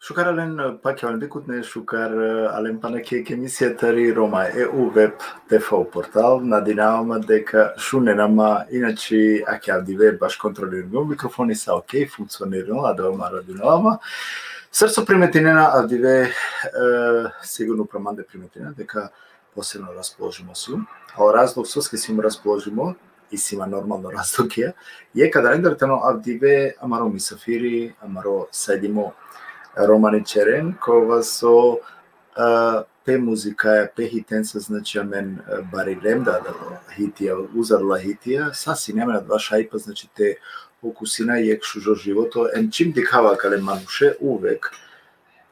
Шукар ален пакјавен декутне шукар ален панакек емисијата ри Рома ЕУ веб ТФ портал надинавама дека шуненама иначе акјавдиве баш контролирано микрофони са окей функционирано адома радинавама срцо приметинена адиве сигурно проманде приметинена дека посебно расположимо су а разлог со ке сим расположимо и сима нормално разлог е када ендертено адиве амаро мисафири амаро седимо Романи Черен, кога со пе музика, пе хитенца, значи амен бари лемда хитија, узарла хитија, саси немена два шајпа, значи те окусина и екшужо живото, ен чим дикава кале мануше, увек,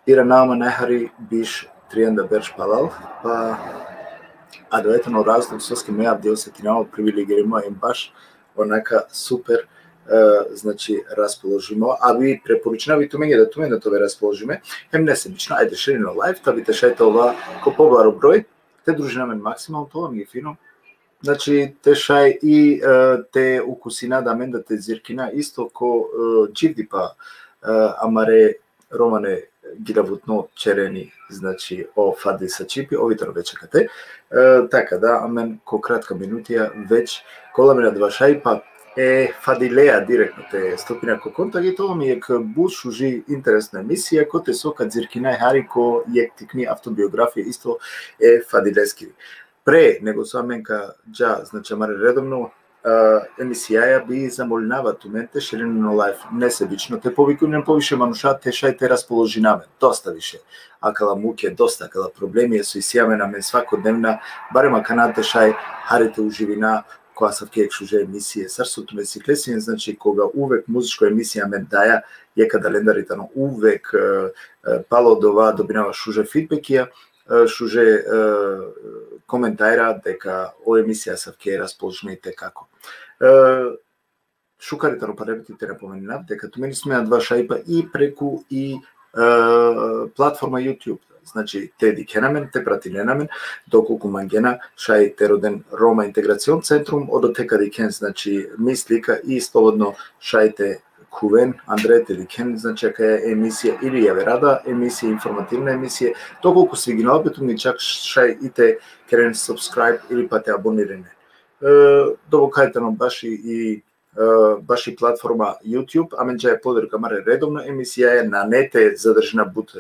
ира нама нехари биш триенда берш палал, па адоетено разлог соске меа дел се тинава привилегиримо ен баш онака супер значи расположимо, а ви препоручна ви тумене да тоа расположиме, хем несебично, ајде шерино лайф, та ви те шајте ова ко побларо број, те дружи намен максимал, тоа ми е фино. Значи, те шај и те укусина да мен да те зиркина, исто ко дживди па амаре Романе гиравутно черени, значи о фади са чипи, овитано веќе кате, така да, амен ко кратка минутија, веќе кола два шајпа, фадилеа директно те стопина ко контаги, тоа ми е буш шужи интересна емисија, ко те сока дзиркина хари ко јектикни автобиографија исто фадилески. Пре него со менка джа, значи маре редовно емисија би замолнава тументе ширино лайф несебично те повикувам повише мануша те шајте расположинаме доста више акала муке доста акала проблеми со исијаме на мен свакодневна барема канате шај харите уживина која са кек шуже емисија сарсото ме сиклесија значи кога увек музичко емисија мен даја јека далендаритано увек пало дова добинава шуже фидбекија шуже коментајра дека о емисија са ке расположени како. Шукарите на паребитите напоменав дека тумени сме на два шајпа и преку и платформа YouTube. Значи те дикенамен, те пратиленамен, доколку мангена шај те роден Рома интеграцион центрум, одотека дикен значи мислика и слободно шајте Кувен, Андре Теликен, значи кај емисија или јаве рада, емисија информативна емисија, доколку си ги наобетум ни чак шај и те керен subscribe или па те абонирене. Добокајтено баш и baš i platforma YouTube, a menđa je podruga mare redovna emisija je na nete zadržena bud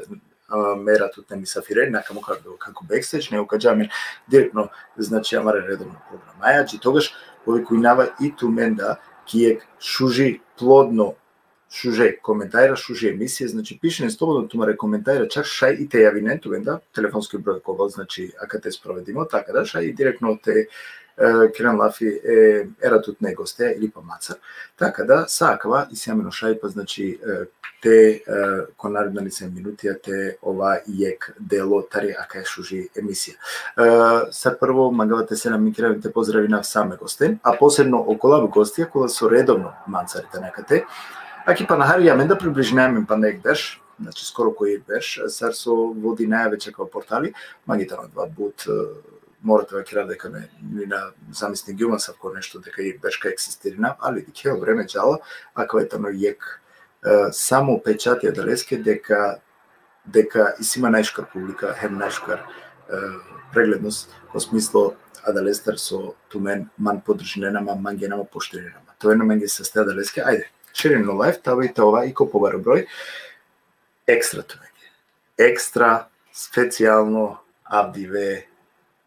mera тут не ми сафире, накамо како бекстејдж, него кажаме директно, значи амаре редовно програма. Ајаџи тогаш повикујнава и туменда кијек шужи плодно шуже коментајра, шуже емисија, значи пишене слободно тумаре коментајра, чак шај и те јавинен туменда, телефонски број кога, значи ака те спроведимо, така да шај и директно те Керен Лафи ера тут не госте или па маца. Така да сакава и сјамено шај па значи те кон наредна 10 минути те ова јек дело тари ака е шужи емисија. Сад прво магавате се намикирам те поздрави на саме гостен, а посебно околав гостија кола со редовно манцарите некате. Аки па нахари јамен да приближнеме па нек беш, значи скоро кој беш, сар со води најавече као портали, магите на два бут морате да кира дека не на замисни гилма сав ко нешто дека и бешка екзистирина, али дикео време джала, ако етано јек само печатија далеске дека исима најшкар публика, хем најшкар прегледност, во смисло адалестар со тумен ман подржиненама, мангенама поштиринама. Тоа е на менге се стеа далеске, ајде, ширин на лайф, тавајте ова и ко побар број, екстра туменге, екстра, специјално, абдиве,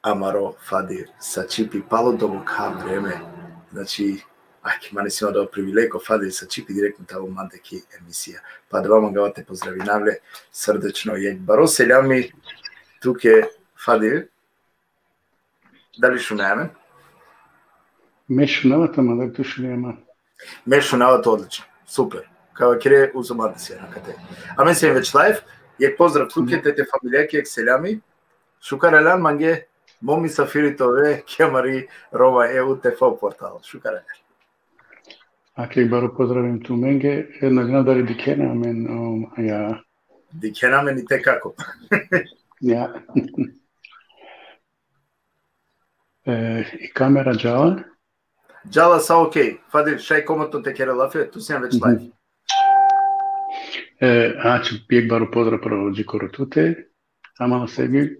Амаро, Фадир, Сачипи, пало до ка време, значи, аки мане си имал привилеко, Фадир, Сачипи, директно таво мандеки емисија. Па да вам гавате поздравинавле, срдечно јек баро селјами, туке Фадир, дали шунеме? Ме шунават, ама дали ту шунема? Ме шунават одлично, супер, као кире узомаде си накате. А мен се веќе лайф, јек поздрав туке, тете фамилијаки, јек селјами, шукаралян манге, моми сафиритове кемари Рома ЕУ ТФ портал. Шукаралян. Аки баро поздравим ту менге, една знам дали дикена мен, ја... Дикена мен и те како? Ја. И камера джала? Джала са окей. Фадил, шај комото те кера лафе, ту си веќе лайф. Ачи, јек баро поздрав право джикоро туте, ама на сеги.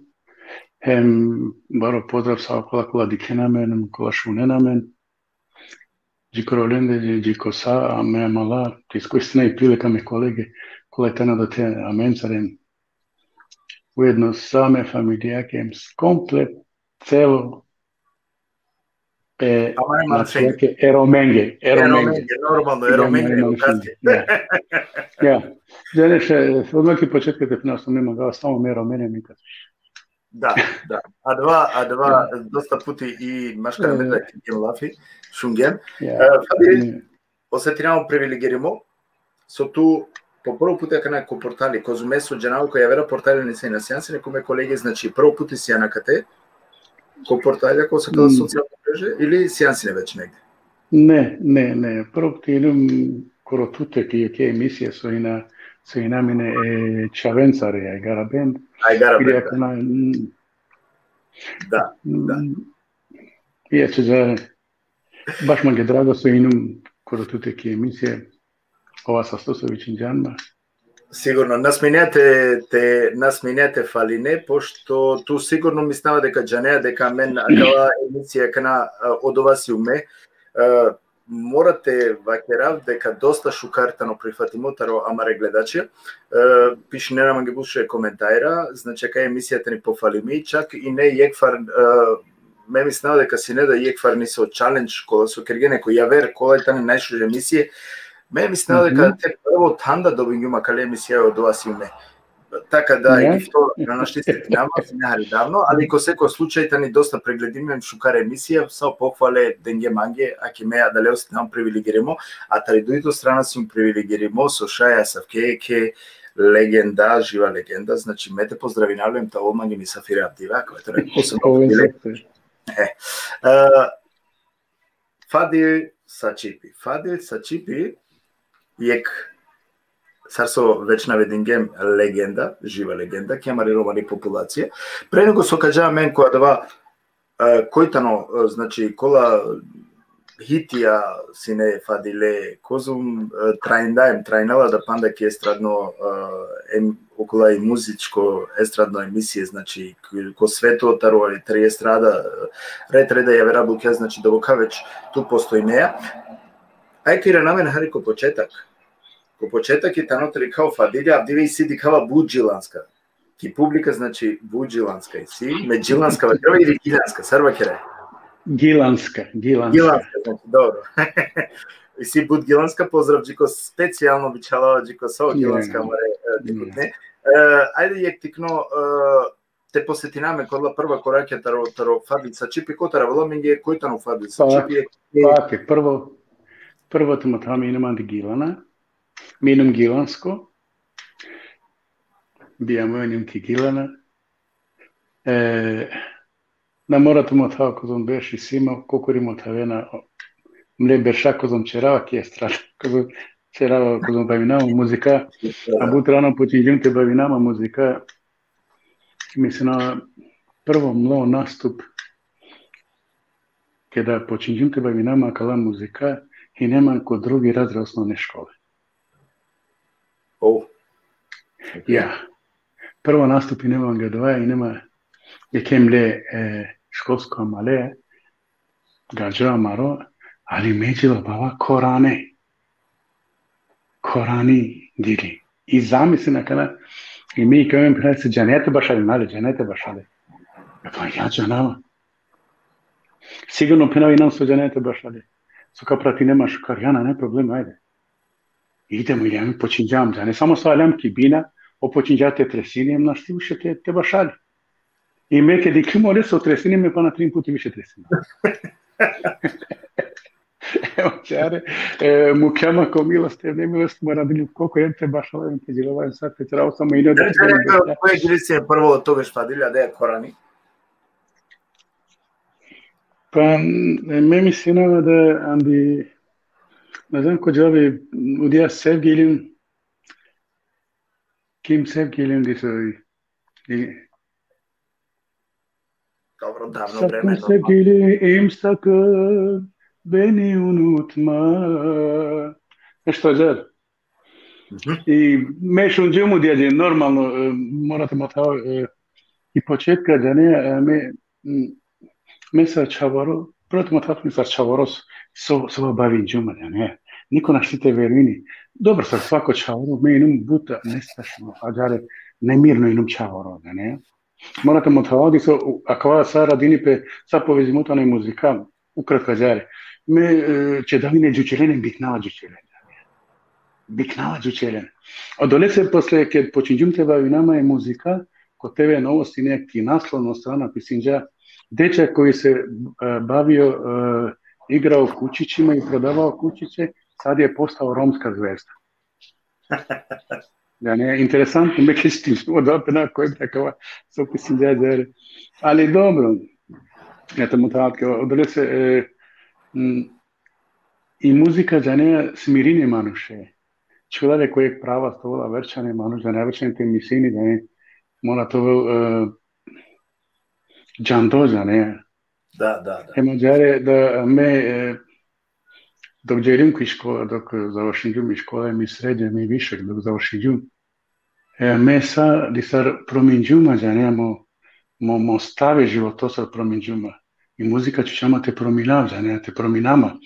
Hem baro pozdrav sa kola dikenamen, kola šunenamen, džiko lende, džiko sa, a me mala, ti iskoristila i prilika me kolege, kola je tana da te amencaren, ujedno same familijake, komplet, celo, nacijake, eromenge. Normalno, eromenge, Ja, želeše, odmah i početka definao sam nema gava, samo me eromenge nikad. Да. А два доста пути и машкар меда кен лафи, шунген. Фаби, осетинамо привилегиримо, со ту по прво пут дека на портали, козуме со джанаво која вера портали не се на сеанси, некоме колеги, значи прво пути си ја на кате, ко портали, кој се када социјална мрежа, или сеанси не веќе негде? Не. Прво пути идем коро туте ки е емисија со и намине Чавенцаре, Ајгара Бенд. Да. Иначе за баш ме драго со инум коро туте ки емисија ова со Стосовиќ Инџанба. Сигурно насменете фалине, пошто ту сигурно ми става дека џанеа дека мен акава емисија кана од ова си уме. Морате вакерав дека доста шукартано прифатимо таро амаре гледачи. Пише не нам ги буше коментајра, значи кај емисијата ни пофалими, чак и не јекфар ме ми снава дека си не да јекфар ни со чалендж кола со кергене кој јавер кола е тани најшуже емисија. Ме ми снава дека те прво танда добињума кале емисија од ова си уме. Така да и второ на наштисте нама се нехари давно, али ко секој случај тани доста прегледиме шукара емисија, со похвале денге манге, аки меа да лео се нам привилегиримо, а тари дуито страна сум привилегиримо со Шаја Савкејке, легенда, жива легенда, значи мете поздравинавлем та одмаги ми Сафире Абдива, кој е посебно Фадил Сачипи, јек сар со веќе наведингем легенда, жива легенда, кемари романи популација. Пре него со кажа мен која дава којтано, значи кола хитија сине Фадиле, козум трајнала да панда ки естрадно окола и музичко естрадно емисија, значи ко светот таро три естрада ред ја вера буке, значи довока веќе ту постои неа. Ај ти ренамен хари ко почетак. Ко почетак и танотри као фадилја, диве си дикава буджиланска. Ки публика значи буджиланска и си, меджиланска вакрва или гиланска, сарва кере? Гиланска. Гиланска, значи, добро. И си будгиланска, поздрав джико специјално бичалава джико со гиланска море дикутне. Ајде јек тикно те посетинаме кодла прва кораке таро фабица чипи котара воломенге којтану фабица чипи. Паке, првото матами инема ди гилана. Минум гиланско. Бијамо еним ки гилана. На морато мотава козом беше сима, кокори мотавена мле берша козом черава ки е страна. Козом черава козом бавинама музика, а бутрано починјунте бавинама музика. Мислено, прво мло наступ, када починјунте бавинама кала музика и нема ко други разред основне школе. Ја. Прво наступи нема гадоа и нема екемле школско амале, гаджа маро, али меđила бава Корани дили. И замисли на кана, и ми кајем пренесе џанете башале, нали, џанете башале. Па ја џанава. Сигурно пенави нам со џанете башале. Сока прати нема шукар, јана, не проблем, ајде. Идемо и ја ми починџавам џане. Само со алям ки бина, опочинџавате тресини, ем наштивуше те башали. И меке ди море со тресини ме па на 3 пути више тресини. Ево чаре, му кјама ко милост, немилост му радили колко ем те башала, ем те джилова, сад те трао само и не да... Кој гриси е прво од тогаш фадилја, да е Корани? Па, ме ми синава да анди... Не знам кој џави, удија Севгилин, Kim Sevgilin disoy. Dobro, davno vreme. Sakın sevgilim sakın beni unutma. Nešto je. I mešun džemu djeđe, normalno, morate matao i početka da ne, me sa čavaro, prvo matao mi sa čavaros, so bavim džuma da ne. Niko naštite verini. Dobro sa svako čavaro, me inum buta nestašno, a džare nemirno inum čavaro da ne. Morate matao di so, akava sa radini pe sa povezimutane muzika, ukratko džare. Me će da mi ne džučelene bitnava džučelene. Бикнава джучелен. А долесе после ке починџум те бавинама е музика, ко тебе новости некти насловно страна писинџа, дечак кој се бавио играл кучичима и продавал кучице, сад е постал ромска звезда. Да не, интересантно, ме ке стишно да пена кој такава со писинџа дзере. Али добро. Ето му таат ке долесе и музика за неја смирине мануше. Чудале којек права ставила верчане, мануш да не верчаните мисини, да не мора тоа џандоза, не? Да. Ема џаре да ме док џерим кој школа, док завршиđum и школа ми средје, ми вишек, док завршиđum. Ме са, дисар проминđuma, да не, мо стави животосар проминđuma. И музика чучама те проминав, да не, те проминама.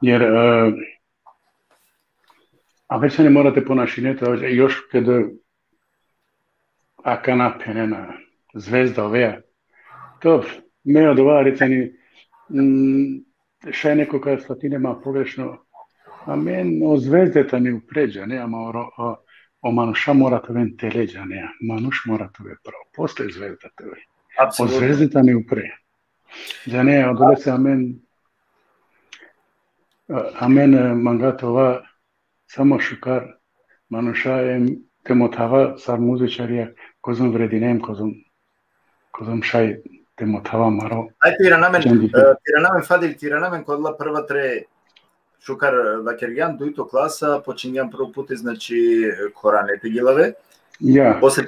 Јер a već se ne morate ponašinjeti, još kada akana penena zvezda oveja. Dobro, me od ova receni še neko kada slatine ma pogrešno, a men o zvezdeta ne upređa, ne, ama o manuša morate ven teleđa, ne, manuš morate ven pravo, postoje zvezda tebe. O zvezdeta ne upre. Ja ne, odole se amen mangata ova само шукар мануша те мотава сар музичарија козум врединем козум шај те мотава маро. Ај тиранамен Фадил, тиранамен кодла прва тре шукар вакерјан дуито класа почињам прв пут значи Коранете гилаве. Ја. После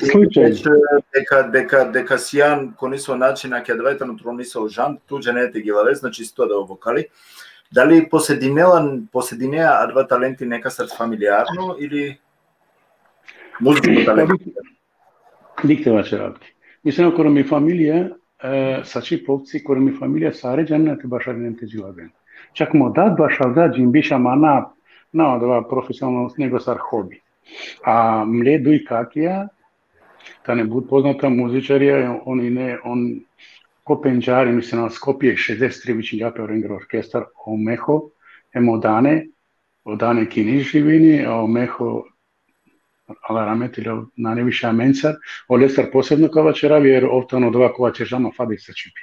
дека сијан конисо начина ќе двајтано тронисо жан туџенете гилаве, значи сто да вокали. Дали посединеа а два таленти нека срц фамилиарно или музичко таленти? Диктеваче работи. Мислено коро ми фамилија, сачи повци, коро ми фамилија саре џаннате башариненте джилабен. Čak mu dat baš al da džimbiša na odova profesionalno nego sar hobi. A mledu i kakija, ta ne bud poznata muzičarija, on kopenđari, mislim, na Skopje 63 vičinjaka Renger orkestar, o meho, odane kini živini, o meho alarametiля на невиша менцар, олесар посебно кавачерави, jer ovtano dva kovačežama fadi se čipi.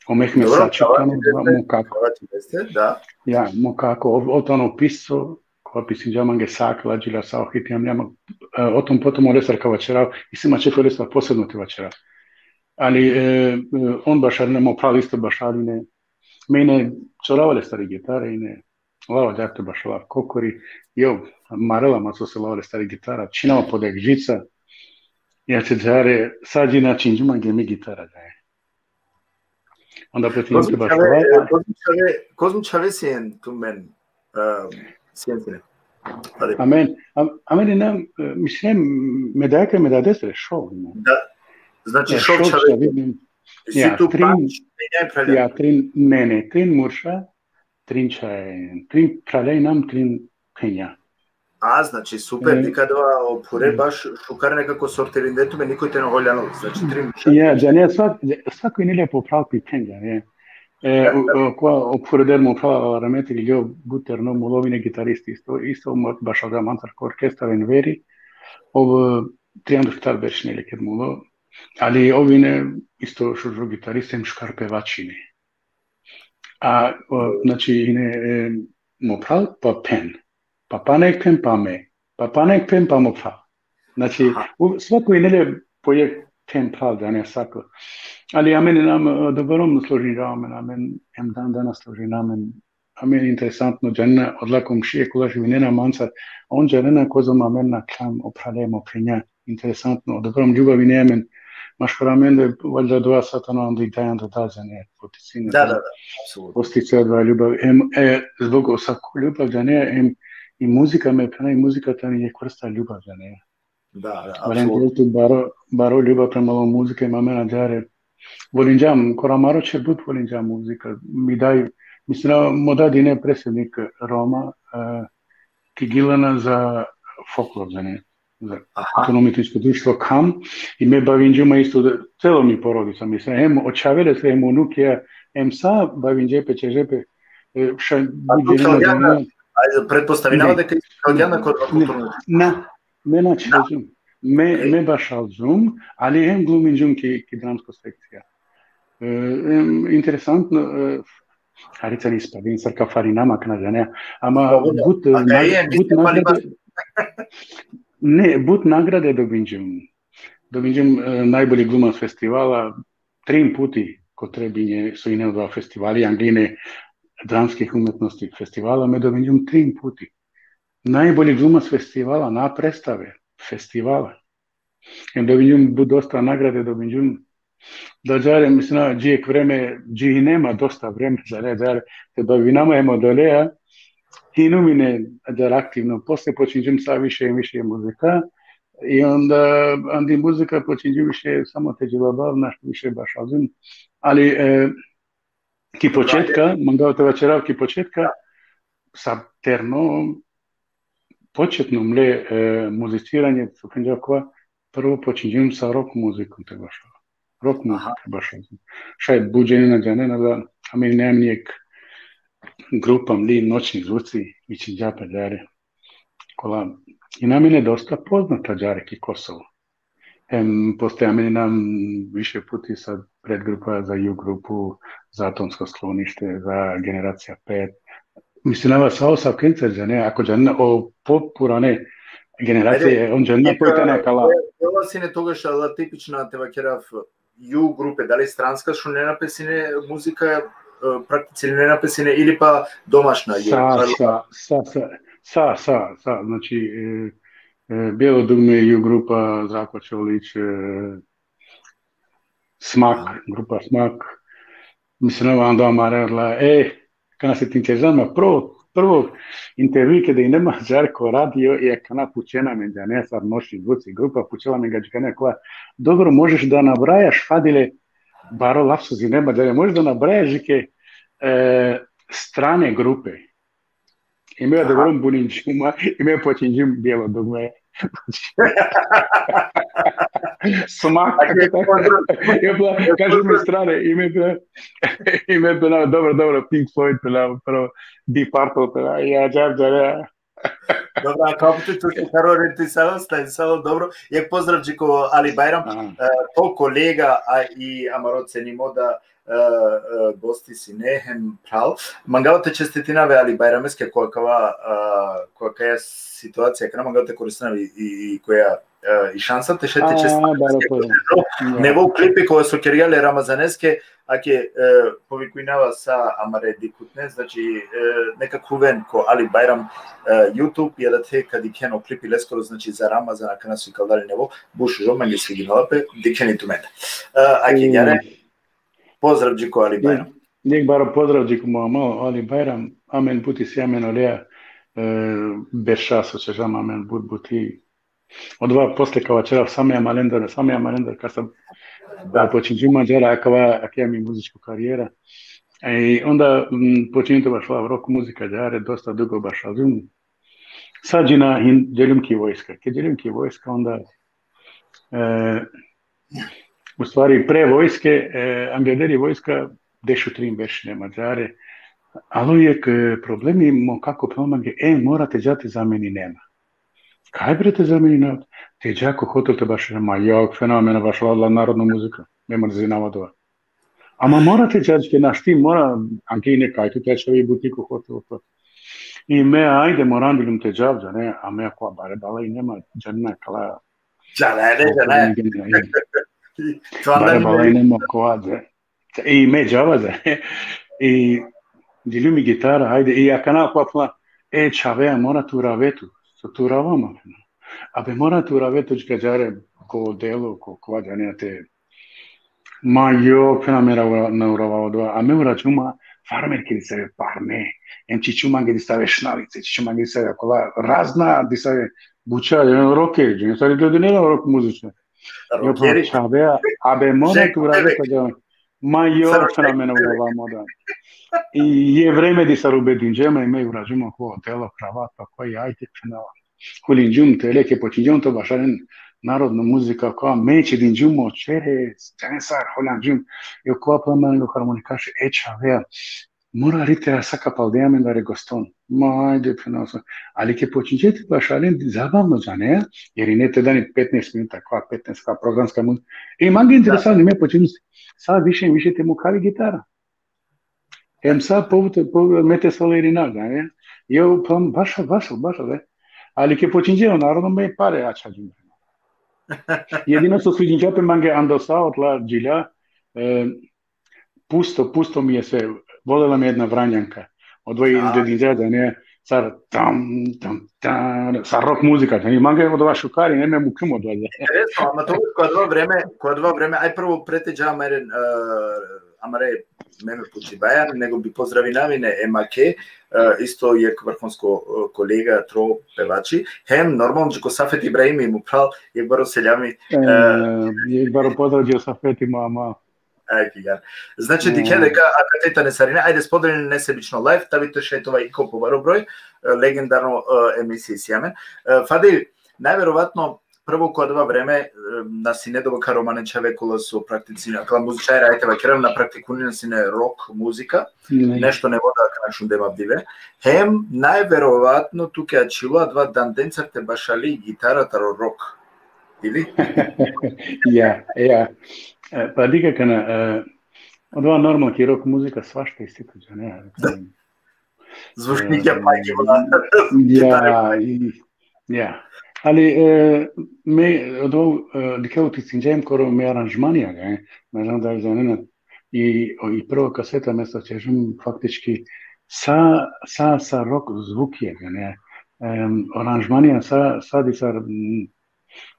Omehme sačiptano, mu kako. Ja, mu kako, ovtano piso, kova pisinđamange sakla, džila sao hitijam ljama, o tom potom olesar kavačerav, i sima čefi olesar posebno ti vačerav. Ali on bašar nemo pravi isto bašarine, mene čoravale stari gitare i ne, lava djate bašalav kokori, jo, marelama su se lavale stari gitara, činava podek žica, ja se džare, sađi način džumange mi gitara džaje. Onda pretim te bašalav. Kozmičave sijen tu men, sijentine. Amen, mislim, medajka medadestre šov. Da, znači šov čave. Si tu panč, ja, trin murša, trin pralej nam, trin penja. A, znači super, ti kada opure baš šukar nekako sortirin detume, nikoj te naholjano, znači trin murša. Ja, ne, svako je nile popravki penja, ne. Qua opure dermo prava rametili ljo buterno mulovine gitaristi, isto baš aga mantar orkestar en veri, triandru štar već nile kad mulo, ali ovine isto šužu gitaristem škarpevačine. A znači mopral pa pen, pa panek pen pa me, pa panek pen pa mopral. Znači svako je nele poje pen pral da ne sako. Ali amen nam dobrom složi ramen, amen dan danas složi ramen. Amen interesantno džana odlakom šije kulaži vinena manca, on džana kozom amen na klam opralemo prenja. Interesantno, dobrom ljubavi ne amen. Maškoramende, valjda 2 sata na onda i dajan dodaza, ne, poticine. Da, apsolutno. Postice dva ljubav. Zbog svaku ljubav da ne, i muzika me prena, i muzika ta je korista ljubav da ne. Da, apsolutno. Baro ljubav prema ovom muzike, mamena džare. Volim džam, koramaro će bud volim džam muzika. Mi daju, mislim, modadi ne predsjednik Roma, Kigilana za folklor za ne. Za ekonomističko društvo KAM i me bavim isto celo mi porodica, mislim, em očavele se, em unukija, em sa bavim džepe, še buđe nema. Ajde, pretpostavljamo da je Kaldjana kod kulturno. Me načežim, me baš alzum, ali em glumim džum ki dramsko sekcija. Interesantno, Harica nispa, vin sarka farinama knađa, ne, ama but nagrade... Ne, but nagrade dobinđem najbolji glumac festivala, 3 puti kod Trebinje su i ne 2 festivali, Angline dramskih umetnosti festivala, me dobinđem 3 puti. Najbolji glumac festivala na predstave festivala. Dobinđem dosta nagrade, dobinđem da džare, mislim, džijek vreme, džiji nema dosta vreme za ne džare, te dovinama je modoleja, i numine džar aktivno, posle počinđem sa više i više muzika, i onda andi muzika počinđem više samo te džilabav, našto više baš azim, ali ki početka, mangao te večerav ki početka, sa terno, početno mle muziciranje, sufinđakova, prvo počinđem sa rock muzikom te baš. Rock muzika baš azim. Šajt buđenina džanena da, a mi nemam nijek grupam li noćni zvuci ići džapa džare. I nam je dosta poznata džare ki Kosovo. Postoja meni nam više puti sad predgrupa za U grupu, za atomsko sklonište, za generacija 5. Mislim, nama sa osav kencer džane, ako džane o popurane generacije, on džane pojte nekala. Ovo si ne toga šala tipična tevakerav U grupe, da li stranska šu nenapesine muzika praktici ne napesine ili pa domašna? Znači Bijelo dugme U grupa, Zdravko Čolić, Smak, grupa Smak, mislim, onda Marela, kada se ti interesantno, prvo intervju kada i nema Žarko radio je kana pućena me da ne sad noćni zvuci grupa pućela me ga džkana koja dobro možeš da nabrajaš fadile baro lapsuzi nema da možeš da nabrajaš ke strane grupe imaju dobrom buninčuma, imaju počinjim bijelo dugme. Smak, kažu mi strane, ime bila dobro, Pink Floyd bila, prvo Deep Purple bila, ja. Добра, како ти тук каро рентисало, стајсало добро. Јак поздрав Джико Али Байрам, то колега, а и амаро ценимо да гости си нехем прал. Мангавате честитинаве Али Байрамеске, која ситуација, кана мангавате користинави и која и шансата шете честитинаве. Не во клипи која со Керијале Рамазанеске, аке повикуинава са амаре дикутне, значи некаквен ко Али Байрам YouTube ја да те кади кено клипи лескоро, значи за Рамазана кана си калдали нево, буш жомање свигиналапе, дикени тумета. Аке јаре, поздрав Джико Али Байрам. Ник баро поздрав Джико Муамал Али Байрам, амен бути си амен олеа, без шасо че жам амен бути. Одва после кава черав самија малендар, кај сам починју маđара, акја ми музичка кариера. И онда починјето баш рок музика џаре, доста дуго баш албум. Саđина đелюмки војска. Ке đелюмки војска, онда у ствари пре војске, англедери војска, дешу трим беше маđаре, али ујек проблеми мо како промаге, морате đати за мени нема. Кај брете за мени нема? Те đако хотелте баш, јак феномена баш ладла народна музика, нема да знава тоа. Ама морате đачке наш тим, мора, анке и не кајту течеви бутико хотел. И ме, ајде, морандилум те đавđа, не, а ме која баре бала и нема đана кала. Đане. Баре бала и нема која, и ме đаваđа. И đилюми гитара, ајде, и акана која пла, чавеа, мора ту равету, со ту равама, Абе мора ту раветочка џаре ко дело, ко кваѓање те. Ма јо, фенамера на уравао два. А ме ураđuma farmerki di save parme, čumange di save šnalice, čumange di save kola razna, di save bučaje, roke, ne stari ljudi ne rok muzične. Jo pa čavea, abe mora tu raditi da ma jo fenomena uravao moda. I je vreme di sa rubedin džema i me uраđuma ko telo, kravata, koji ajte fenala. Kulinđum te leke počinđum to bašaren narodna muzika koja meće dinđum očere, stensar, holanđum, i koja plamen harmonikaše čavea. Mora rite saka paldeamen da regoston. Ma ajde fenosa. Ali ke počinđete bašaren zabavno za ne, jer i ne te dani 15 minuta, kva 15, kva programska muzika. I mangi interesantni me počinđu sad više te mu kavi gitara. Sad mete solerina, ne? Jo, baša, ne? Ali ke počinđeo narodno me pare ačađim. Jedino što sviđenčape mange andosa otla džilja, pusto mi je sve. Volela me jedna vranjanka. Odvoji dedinđađa, ne? Sa rock muzika. Mange od ova šukari, ne me mukim odlaze. Interesno, ama to koja dva vreme, aj prvo preteđa amare meme Pučibajan, nego bi pozdravi navine Emake, isto je vrhunsko kolega, tro pevači. Hem, normalno, ko Safet Ibrahimi mu pral, je baro seljami. Je baro pozdrađio Safeti mama. Значи, ти ќе дека акатета не сарина, ајде споделени несебично лайф, тавите шетова и колку баро број, легендарно емисија сјамен. Фади, најверојатно, прво кога два време на синедова кароманечаве кола со практицина, кала музичај рајтева керам на практикунина сине рок музика, нешто не вода канашун дема бдиве. Хем, најверојатно, туке ачилоа два данденцарте башали гитарата рок. Или? Ja. Pa nikakana, od ova normalna rok muzika svašta istituđa, ne? Zvučnik je pajkiva. Ja. Ali me od ovog dikao ti sinđajem koro me aranžmanija, ne? Ne znam da je zanena. I prva kaseta mesta ćežem faktički sa rok zvuk je, ne? Aranžmanija sad i sa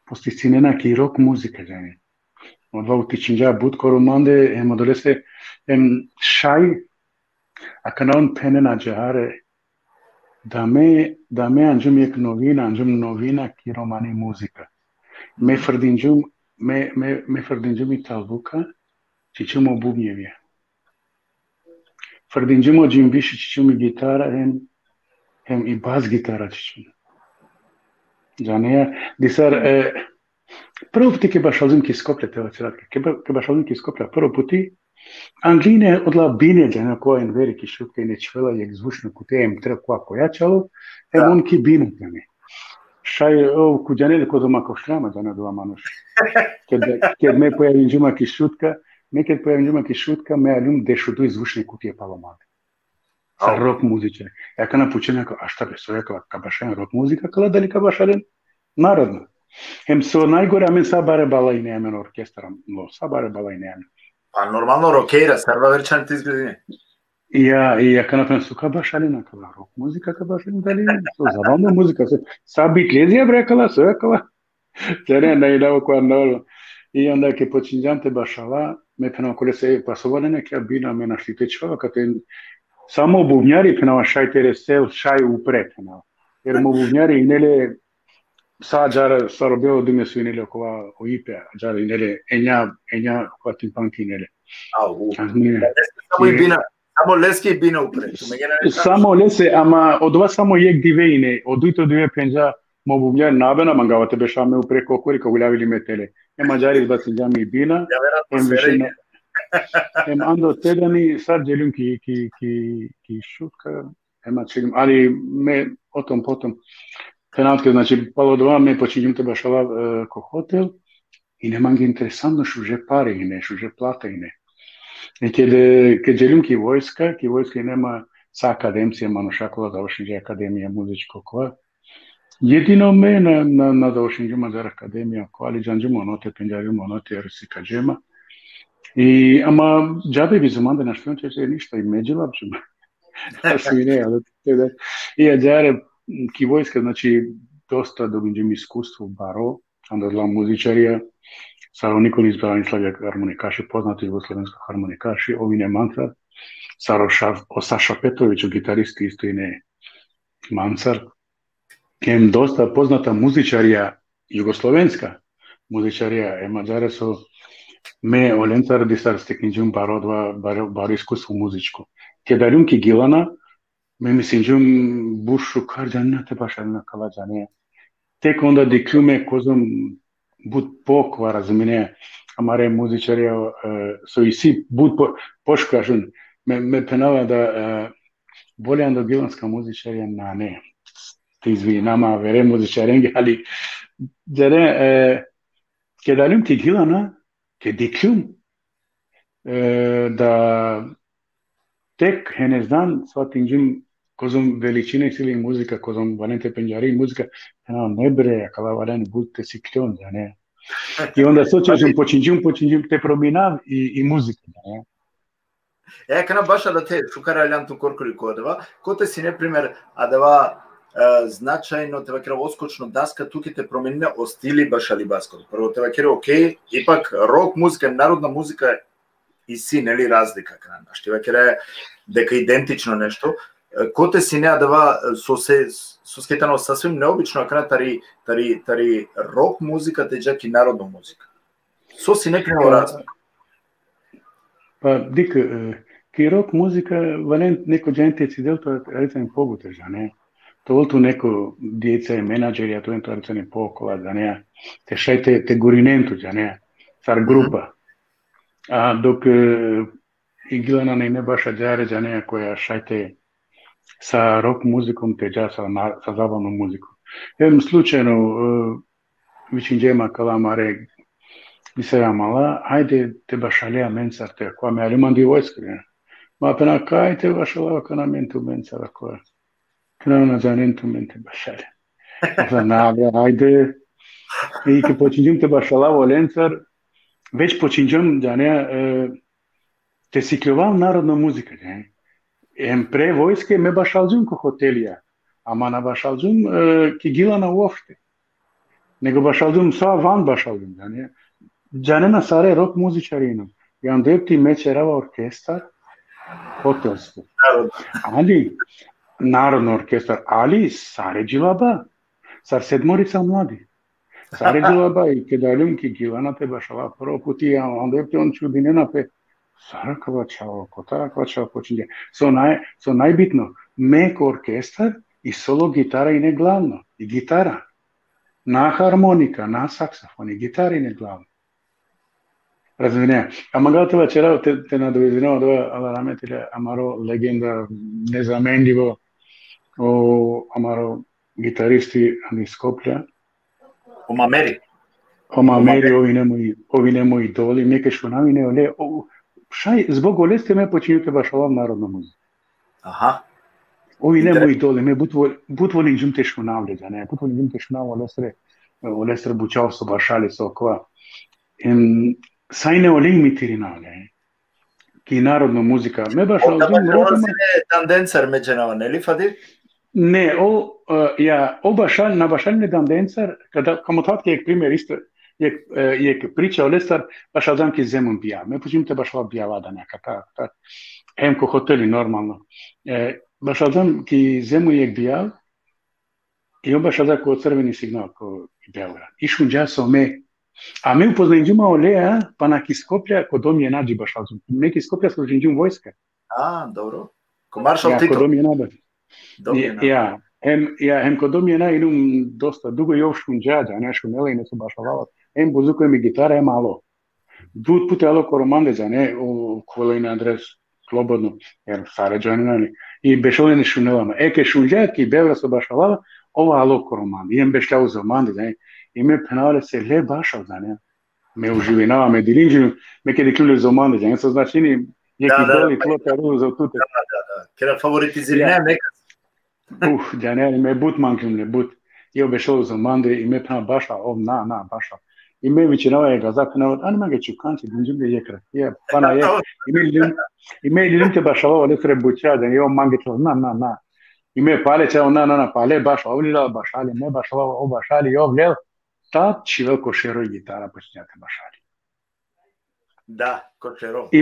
postiscinena ki rok muzika, ne? Odva utičinja butkoro mande modolese šaj akanon penena џаре da me anjum ek novina ki romani muzika. Me frdinjum i talbuka čičemo bubnjevje. Фрдинџимо џимбиши чичуми гитара hem и бас гитара чичуми. Џанеја, дисар прво пути ке башалзим ки Скопје тева целатка. Ке башалзим ки Скопје прво пути Англине одла бине џана која ен велики шутка и не чвела јек звучно кутеја им треба која појачало, он ки бине џане. Шај куѓане ко дома ко штрама џана дома мануш. Кед ме појавим џума ки шутка, некад појавим џума ки шутка, ме алум дешудуј звучни кутија паломаде. Са рок музичар. Ја кана пучена, а шта бе, со јакала кабашен рок музика, кала дали кабашален народно. Hem со најгоре, амен са баре бала и неамен оркестра, но са баре бала и неамен. Па нормално рокера, сарва верчан ти изгледине. И ја кана пен со кабашалена, кала рок музика кабашален, дали со забавна музика, са битлезија брекала, со јакала. Џене најдаво која ноло. И онда ке починџанте башала, ме пена коле се пасовалена, ке бина ме наштитечава, кате само бубњари пенава шајтере сел шај упред пенава. Ер му бубњари инеле са џара саробело думе су инеле окова оипе, џара инеле ења кога тимпанки инеле. Само и бина, само лески и бина упред. Само лесе, ама од ова само јек дивеине, од уито диве пенџа му бубњари набена, мангава тебе шаме упред кокори, кога гулявили метеле. Ема џари избацинџами и бина, Hem ando tedani sad želim ki šutka, ema čelim, ali me potom penaltke, znači palo dva me počinjim te bašala ko hotel i nemam ga interesantno šuže pare i ne, šuže plata i ne. I kad želim ki vojska i nema sa akademcija, manušakola završenje akademija muzičko koja, jedino me na završenju mazar akademija koja, ali džanđemo onote, penđarimo onote, jer si kađema. I ама џабе би заманда на што ќе се ништо и меѓулапчум. Ташу и не, але да. И џаре ки војска, значи доста добиџем искуство баро, анда дла музичарија, Саро Николис Бранислав хармоникаши, познати југословенски хармоникаши, овине Манцар, Саро Саша Петровиќ, гитарист исто и не Манцар. Кем доста позната музичарија југословенска музичарија, ема џаре со ме оленцар дисар стекниџум баро искуство музичко. Ке дарјум ки Гилана, ме мисинџум бушу карџанина те башалина каладжане. Тек онда диклюме козом буд поква разумине, амаре музичарија со иси буд пошкашун, ме пенава да болеан до гиланска музичарија на не. Те извинама, вере музичаренги, али џаре ке дарјум ки Гилана, ке диклюм да тек хенездан сватинџим козом величине сили музика, козом валенте пенџари музика, не бре, кала вален будте си клјон, да не. И онда сочешем починџим те проминав и музика, да не. Кана баша да те шукара алјанту коркори кодева, коте си, например, адева значајно те вакера оскочно даска туки те променине о стили башали баскот. Прво те вакера окей, ипак рок музика, народна музика и си нели разлика кана. Шти вакера дека идентично нешто. Коте си неа дава со скетано сасвим необично кана тари рок музика те джак и народна музика. Со си некако разлика. Па дика ки рок музика валент неко дженте цидел тоа рецен погутежа, не? Толку неко диеца и менаџери, а тоа е рецен покола, да не? Те шајте те гориненту, да не? Цар група. А док и Гилана не баша џаре, да не, која шајте sa rock muzikom te dža sa zabavnom muzikom. Evo slučajno vičinđema kalamare misera mala, ajde te bašalija mensar te koja me aliman di vojska. Ma pena kaj te bašalava kana mentu mensara koja. Kana na zanentu mente bašalja. Nada, ajde. I ke počinđem te bašalava lencar, već počinđem da ne te sikljovam narodna muzika, ne? Pre vojske me bašalđum ko hotelija, ама на bašalđum ки Гилана уопште. Него bašalđum са ван bašalđum, да не? Џане на саре рок музичарино. Јан депти мечерава оркестар, хотелско. Али, народно оркестар, али саре джилаба, сар седморица млади. Саре джилаба и ке далјум ки Гилана те башала прво пути, јан депти он чудинена пе Sarakova čao, Kotarakova čao počinje. So najbitno, mek orkestar i solo gitara i ne glavno. I gitara. Na harmonika, na saksofon i gitara i ne glavno. Razumije. A magari c'era te nadovezino dove alla rametile amaro legenda nezamenljivo o amaro gitaristi ani Skoplja. O Mameri. O Mameri, ovi nemoj idoli, neke šunavine, ole, zbog ole ste me počinjute baš ovom narodnom muziku. Aha. Ovi nemoj idoli, me butvolim žumte šunavle, da ne, butvolim žumte šunavle, olestre bučao so bašali so okva. Sajne ole imitirinale, ki narodna muzika. Me baš ovdje dan dancer međenava, ne li Fadi? Ne, na bašaljne dan dancer, kamo tatke je primjer isto, je priča o lestar, baš adam ki zemom bija. Me počim te baš objava da neka, tak. Hem ko hoteli normalno. Baš adam ki zemu je bija, i on baš adam ko crveni signal, ko Beograd. Išun džaso me. A mi upoznanjujemo Olea, pa na Kiskoplja, ko dom je nađi baš razum. Mi Kiskoplja smo žinđum vojska. A, dobro. Ko Maršal Tito. Ko dom je nađi. Hem ko dom je nađi, dosta dugo je ovšun džađa, nešto nele i ne su baš avala. Hem buzuko mi gitara, hem alo. Dut pute alo koromandeza, ne, u kolojni adres, slobodno, jer Saređanina, i bešolene šunelama. Eke šunđak i Beograd su baš avala, ova alo koromande. Idem bešljao za mandeza, ne. I me penale se le bašal, da ne? Me uživinava, me dirinđinu, me kedi kljulju za omande, ne so znači ni jeki doli klota ruju za tute. Da. Kera favoritiziri, ne, nekad. Da ne, me but mankljumne, but. I obešao za omande i me penale bašal, na, bašal. I me vičinava je ga zapenava, a nema ga čukanci, dinđumlje je krat. Je, pana je. I me dirinite bašalova, ne sre buća, da je on mangičal, na. I me pale čeo, na, pale bašal, ovlila bašali, me bašalova, obašali, ovljel. Tad čivel košero i gitara počinjate bašali. Da, košero. I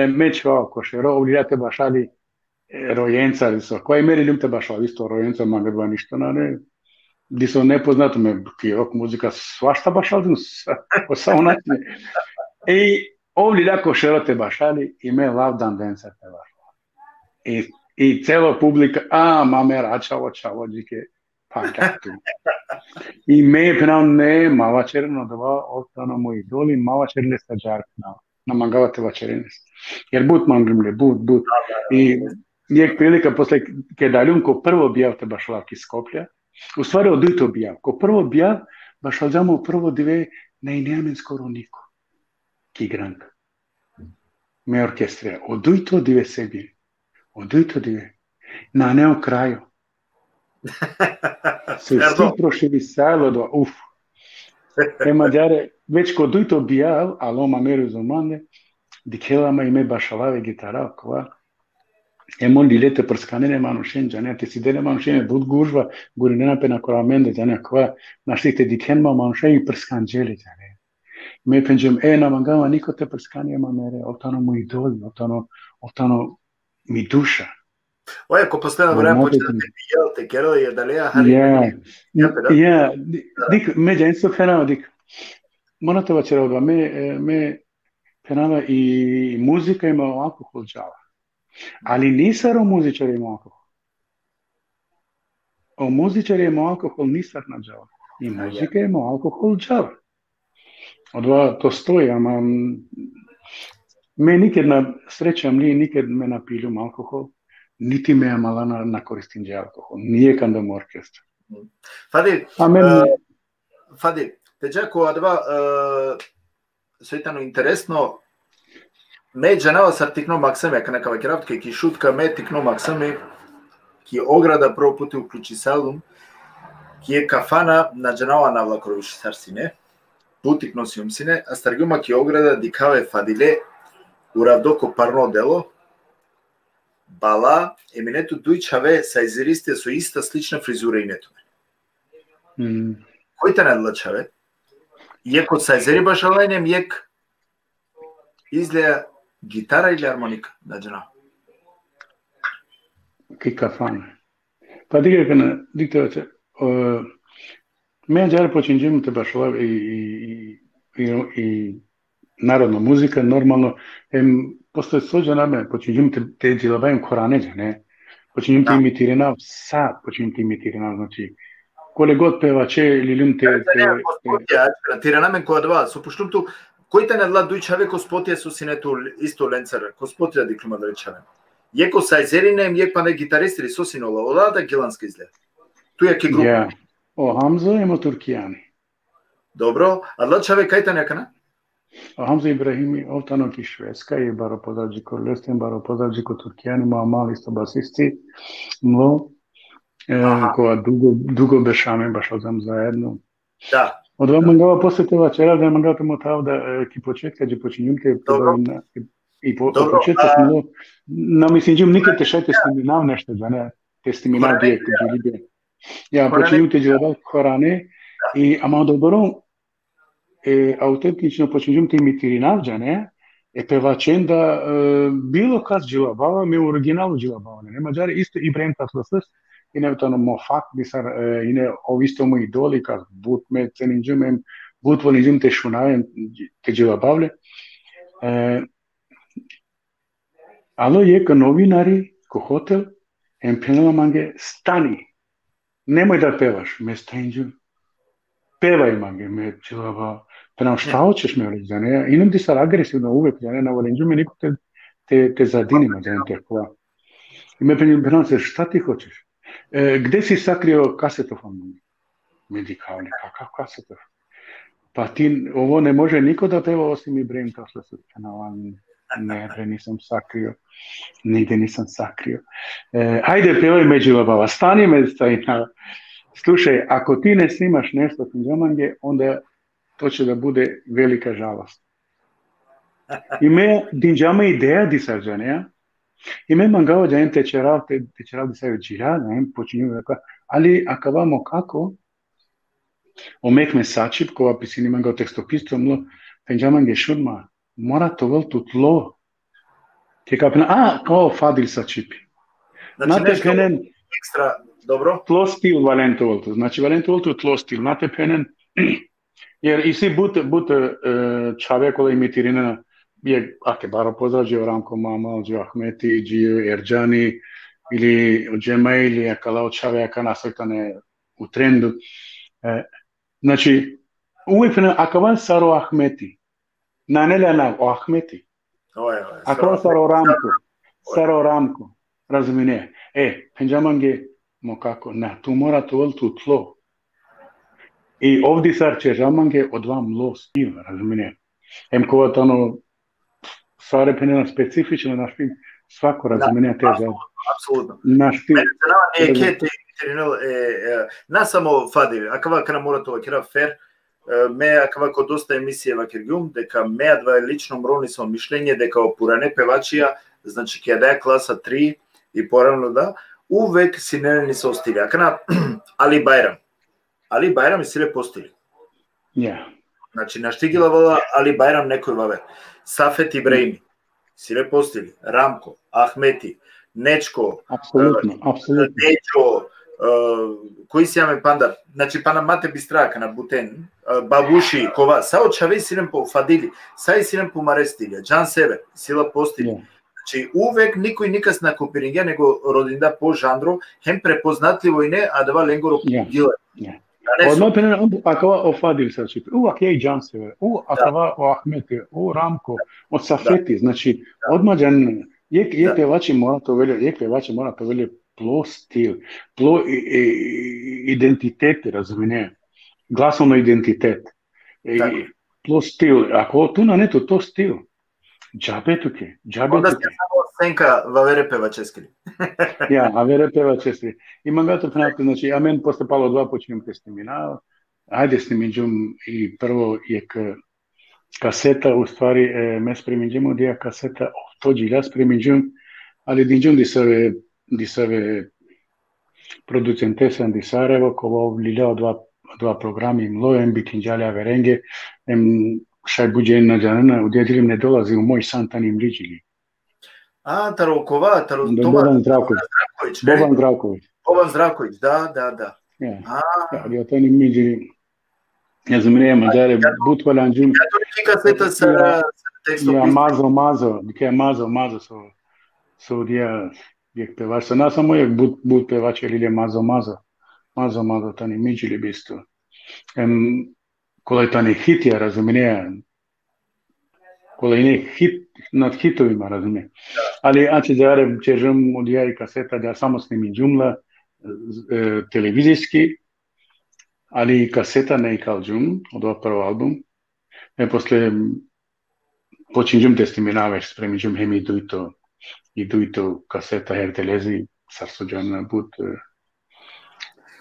me čvao košero, uvljate bašali rojenca, ali so, koji meri ljubte bašali, isto rojenca, maga dva ništa, ne, di so nepoznato me, ki rock muzika, svašta bašali, samo način. I ovlja košero te bašali, i me lav dan dancer te bašali. I celo publika, mame račavo, džike, pa tu. I me penal ne mava černo dva ostano moji doli mava černe stađar na mangavate vačerenes. Jer but mangrimle, but. I je prilika posle kedaljum ko prvo bijav te bašala ki Skoplja. U stvari odujto bijav. Ko prvo bijav bašal džamo prvo dve ne nemen skoro niko. Ki grank. Me orkestre. Odujto dive sebi. Odujto dive. Na neo kraju. Se vsi prošili sajlo do Mađare, već kod ujto bijal, ali oma meru za mande, dikelama ime bašalave gitara, kova. Emon dilete prskanene manušen, džane, te si dele manušen, bud gužva, guri nenapena koramende, džane, kova, naštite dikenma manušen i prskanđeli, džane. Me penđem, na mangama, niko te prskanje mamere, otano mu idoli, otano mi duša. Oye, ko posljedno vreme počne da te bijel, te kero je da leja hari. Dik, međa enso fenava, dik. Morate vačera odva, me fenava i muzika ima alkohol džava. Ali nisar o muzičari ima alkohol. O muzičari ima alkohol nisar na džava. I muzika ima alkohol džava. Odva to stoji, ama me nikad srećam, nikad me napiljum alkohol. Niti me amala na koristinđe alkohol. Nije kandam orkestra. Fadi, teđako adva sveitano interesno me džanava sar tikno maksame, ka neka vakravtke ki šutka me tikno maksame ki ograda prvo puti uključi salum ki je kafana na džanava na vlakoroviši sarsine putik nosium sine, a starguma ki ograda dikave Fadile uravdoko parno delo Bala, eminetto dujčave sajzeriste su ista slična frizura i netome. Koji te nadlačave? Je kod sajzeri baš alajnem, jek izgleda gitara ili harmonika? Dađena. Ki kafan. Pa diktovače, me džare počinđemu te baš alav i народна музика, нормално, после соѓанаме, починјум те джилабајм коранеџа, не? Починјум те имитирана, са починјум те имитирана, значи, коле год певаче, лилим те... Тиранаме која два, сопуштум ту, кој те недла дујчаве ко спотија со синето исто ленцера, ко спотија диклума да речаве. Јеко сајзеринем, јек па не гитаристи со синола, ода да гилански изглед. Туја ке група. Ја, о Хамза емо туркијани. Добро, а дла чаве кај та некана? Хамза Ибрахими, овтано ки Шведска и баро подавџико Лестен, баро подавџико Туркијани, ма мали исто басисти, мло, која дуго бешаме баш одам заедно. Да. Од ова мангава после тоа вчера да мангата му таа да ки почетка ќе починјум ке и по почеток мло, на мислињум никај те шајте стиминав нешто, да не те стиминав дијек џилибе. Ја починјум те џилабал Коране и ама добро аутентично починјум те имитиринавџа, не? Певачен да било кад джилабава, ме оригиналу джилабава, не? Маџари исто Ибраим Татласыс, и не тоа мофак дисар и не овисто мои идоли кад бут ме ценинџум бут волинџум те шунавем те джилабавле. Ало јека новинари ко хотел пенала манге стани. Немој да певаш, ме стенџум. Певај манге, ме джилабава. Пенам шта hoćeš ме reći, da ne? Idem ti sad agresivno uvek, da ne, na volinđu me niko te zadinima, da ne te hvala. I me penam se, šta ti hoćeš? Gde si sakrio kasetofon? Me dikavali, kakav kasetofon? Pa ti, ovo ne može niko da peva osim Ibrahim Tatlasus. Ne, bre, nisam sakrio. Nigde nisam sakrio. Ajde, pevaj me džilabava, stani me stajina. Slušaj, ako ti ne snimaš nešto Tunđamange, onda to će da bude velika žalost. I me dinđama ideja di sarđaneja, i me mangao da te čerav di sarđaneja džira, počinju da ali akavamo kako, omek me sačip, kova pisini mangao tekstopisto, mlo, dinđamange šurma, mora to veltu tlo. Ti kapina, kao Fadil sačipi. Znači nešto ekstra, dobro? Tlo stil valentovoltu, znači valentovoltu tlo stil, nate penen, jer и си бут човекола имитирина je ako baro pozađe Ramko Mama, Ahmeti, Gio Erđani ili Džema ili akala čovjeka nasrtane u trendu. Znači, uvijek akavan saro Ahmeti. Na neljana o Ahmeti. Akavan saro Ramko. Razumije. Penđamange mo kako, na, tu mora to voltu tlo. I ovdje sar će žamange od vam lo stil, razumije. Kovat ono, stvari penjena specifično naš film, svako razumije te žal. Apsolutno. Naš film. Na samo Fadil, akava kana mora to kira fer, me akava ko dosta emisije vakirgjum, deka me dva lično mroni smo mišljenje, deka opurane pevačija, znači kada je klasa 3 i poravno da, uvek si ne se ostilja. Kana Ali Bajram. Ali Bajram si le postili. Ja. Znači, naštigila vala Ali Bajram nekoj vave. Safet Ibrahimi, si le postili. Ramko, Ahmeti, Nečko, Neđo, koji si jame panda, znači pana Mate Bistraka na Buten, Babuši, Kova, sao čave si nem po Fadili, sao si nem po Marestilja, Džan Sever, sila postili. Znači, uvek niko i nikas na Kopirinja, nego rodinda po žandru, hem prepoznatljivo i ne, a dva lengoro gile. Odmah akava o Fadil sačip, akje i Džan Sever, akava o Ahmeti, Ramko, o Safeti, znači, odmah je pevači mora to velje plo stil, plo identitet, razumije, glasovno identitet, plo stil, ako tu na netu to stil, džabetuke. Onda ste samo senka vavere pevačeskri. Ja, avere pevačeskri. Imam gato prenati, znači, a men posle palo 2 počinjem testiminao, ajde snimidžum i prvo je kaseta, u stvari, me spremidžemo dija kaseta, to džilja spremidžum, ali dinđum di save producentesa di Sarajevo, kovo vlilao 2 programi, mlojem bitinđalja verenge, šaj buđe jedna džanana, udjedilim ne dolazi u moj san tanim liđili. Tarokova, Boban Zdravković. Boban Zdravković, da. Ali o tanim liđili. Разумея, маджаре бутваланджум. Catolici caseta să textul mazo, că e mazo so dia jek pevač. So nas samo je but pevač ili mazo tani miđili bistu. Kola tani hitija, razumije, kola ne hit nad hitovima, razumije. Ali ače jare čežem odija i kaseta da samo snimi džumla televizijski, ali kaseta ne ikal džum, od ova prvo album. Posle počinjum testiminaveš, spremidžum hem idu to kaseta hertelezi sarsuđan but.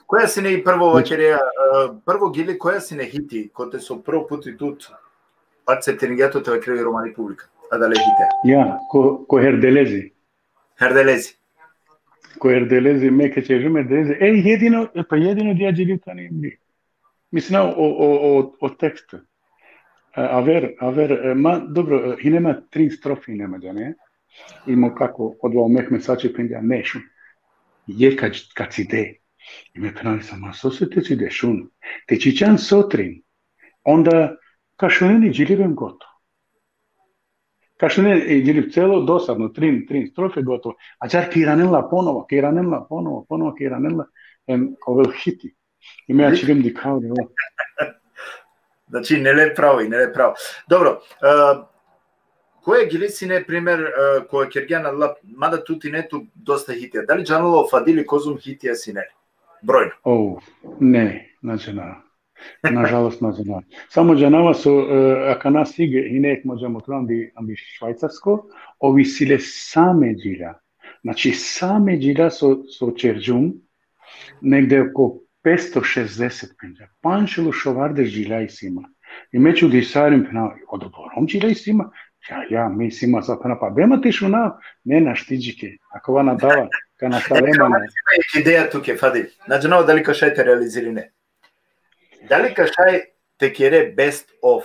Koja si ne prvo vačerija, prvo gili koja si ne hiti, kote su prvo puti tut, ad se teringato te vekrevi romani publika, ad ale hite. Ja, ko herdelezi. Herdelezi. Ko herdelezi, meke čežum herdelezi. Jedino dija džiljuta ne imli. Mislim, o tekstu. Aver, dobro, i nema 3 strofi nema, da ne? Ima kako odvao mehme sače pendja nešun. Je kad si de. I me penali sam, a so se te si dešun. Te čičan sotrin. Onda, kašuneni džilivem gotovo. Kašuneni džiliv celo, dosadno, 3 strofe gotovo. A džar kiranela ponovo, ovel hiti. I me ja čilim di kao da ovo. Znači, ne le pravo. Dobro, koje gili si ne primjer koje Kirgijana, mada tuti netu dosta hitija. Da li džanolo fadili kozum hitija si ne? Brojno. Ne, nažalost nađena. Samo džanava su, ako nas ige i nek možemo to ambi švajcarsko, ovi sile same džira. Znači, same džira su čerđum, negde oko 560 penja. Pančelu šovarde džila i sima. I meću disarim pena, odoborom džila i sima. Ja, mi sima zapena, pa bema ti šuna, ne na štiđike. Ako vana dava, ka na talema. Ideja tuke, Fadil. Znači, da li kašaj te realiziri ne? Da li kašaj te kjere best of?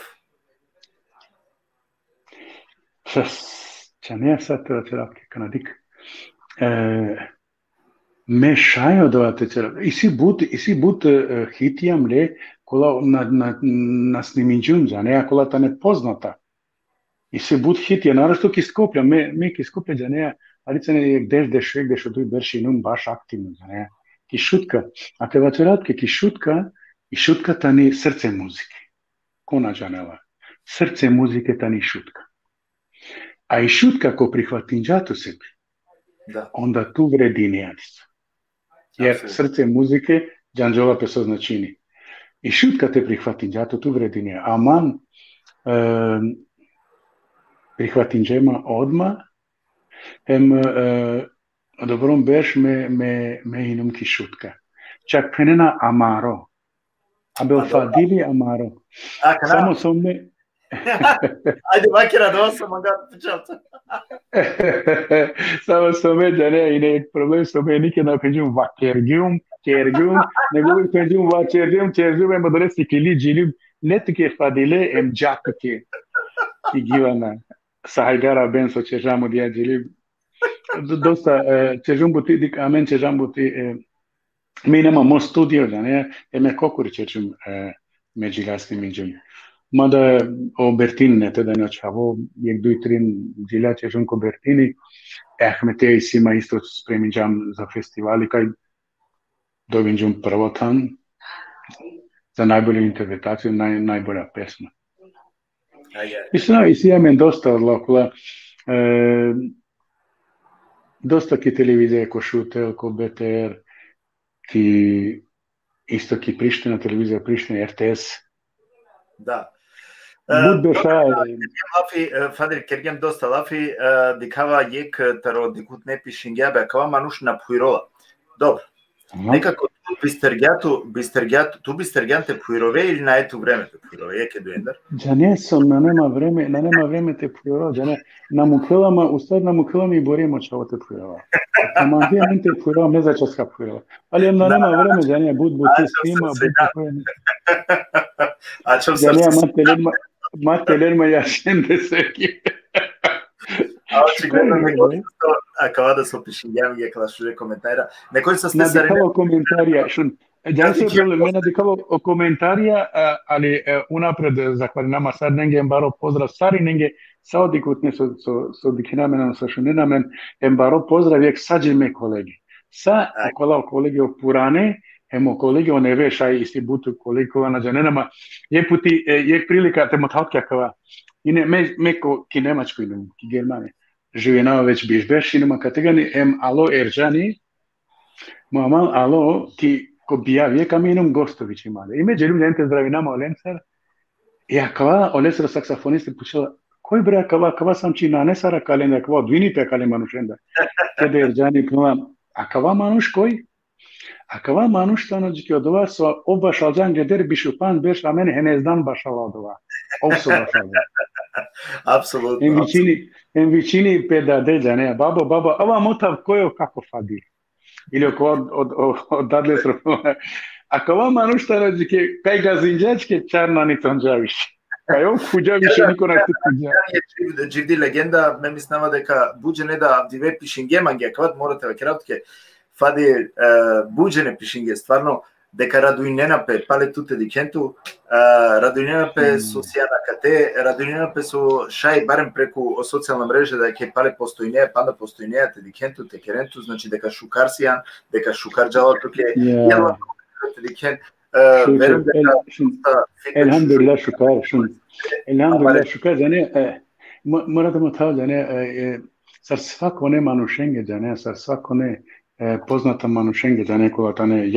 Če ne sad te čeravke, kanadik. Me šajo da te čeravke. Isi but hitijam le, kola na snimidžun, ne, kola ta ne poznata. I se bud hitija, naravno ki Skoplja, me ki Skoplja, da ne, ali se ne gdeš oduj berši num baš aktivno, da ne, ki šutka. A te vačeratke ki šutka, i šutka ta ni srce muzike. Kona džanela. Srce muzike ta ni šutka. A i šutka ko prihvatim džatu sebi, onda tu vredi nijadica. Jer srce muzike džanđola peso značini. I šutka te prihvatim džatu, tu vredi nijadica. A man, prihvatim džema odma, dobrom beš me inum ki šutka. Čak penena amaro. Abel fadili amaro. Samo so me... Ajde, vakira da sam ga počeo. Samo so me, da ne, i ne problem so me, nikad na penđum vakergjum, nego bi penđum vakergjum, ema doresti ki li džilim, netuke fadile em džatuke. I givana. Sahajgara benso čežamo dija džilim. Dosta, čežum buti, dik amen čežam buti, mi nemamo studio, da ne, me kokuri čežum međilasni miđum. Mada o Bertini ne teda ne očavo, jek duj trin džilja čežum ko Bertini, me te sima isto spremidžam za festivali, kaj dovinđum prvo tam, za najbolju interpretaciju, najbolja pesma. I si imam dosta odlokula, dosta ki televizije ko Šutel, ko BTR, isto ki Priština, televizija Priština, RTS. Da. Fadil, Kergem dosta lafi, dikava jek taro dikut ne pišingjabe, kava manuš na puirola. Dobro. Nekako tu bistergjante puirove ili na etu vreme te puirove, jeke duendar? Ja ne sam, na nema vreme te puirove, ja ne, na mukilama i borimo čavo te puirove. Ama gdje mi te puirove, ne za časka puirove. Ali na nema vreme, ja ne, bud ti snima, bud puirove. A čom srce? Ja ne, mate lerma ja šende seki. A očigledno acaba da se opišinjam je kada šuje komentara. Nekoj sa ste komentarija, šun, Mene dikalo komentarija, ali unapred zahvalinama sad nenge embaro pozdrav stari, nenge sao dikutne so dikinamen, sa šuninamen, embaro pozdrav jek sađime kolegi. Sa okola kolegi opurane, hemo kolegi one veša isti butu koliko na janenama, jeputi jek prilika te mothatkjakava. Ine meko ki Nemačkoj, ki Germane. Živjenava već biš inuma kategani alo erjani, mamal alo ki ko bija kaminum Gostović imali. Ime želim gente zdravinama Olencar. I akava Olesra saksafoniste pučela, koji bre akava sam čina nesara kalenda, akava dvinipe kale manušenda. Kede erjani pnula, akava manuš koji? Akava manuš stanođiki od ova so oba šalđan geder bišupan beš, a mene henezdan bašala od ova. Ovso bašala. Apsolutno. En vičini peda deđa, ne, babo, ova motav kojo kako fadi. Ili od dadle srpove. Ako vam manušta rađike, kaj ga zinđačke čarna ni tonđaviš. Kaj ovo kuđa više niko ne kuđa. Živdi legenda, me misnava deka buđe ne da dive pišingemangija, kvad morate vakratke, fadi buđene pišinge, stvarno, deka Raduinenape, pale tute dikentu, Raduinenape su sjana kate, Raduinenape su šaj barem preku socijalna mreže da je pale postojneja, panda postojneja te dikentu, te kerentu, znači deka šukar sijan, deka šukar džala tuke, jelva te diken, verujem deka... Elhamdülillah šukar, zane, moratamo tao, zane, sar svako ne manušenge, zane, sar svako ne poznata manušenge za nekoga, ta ne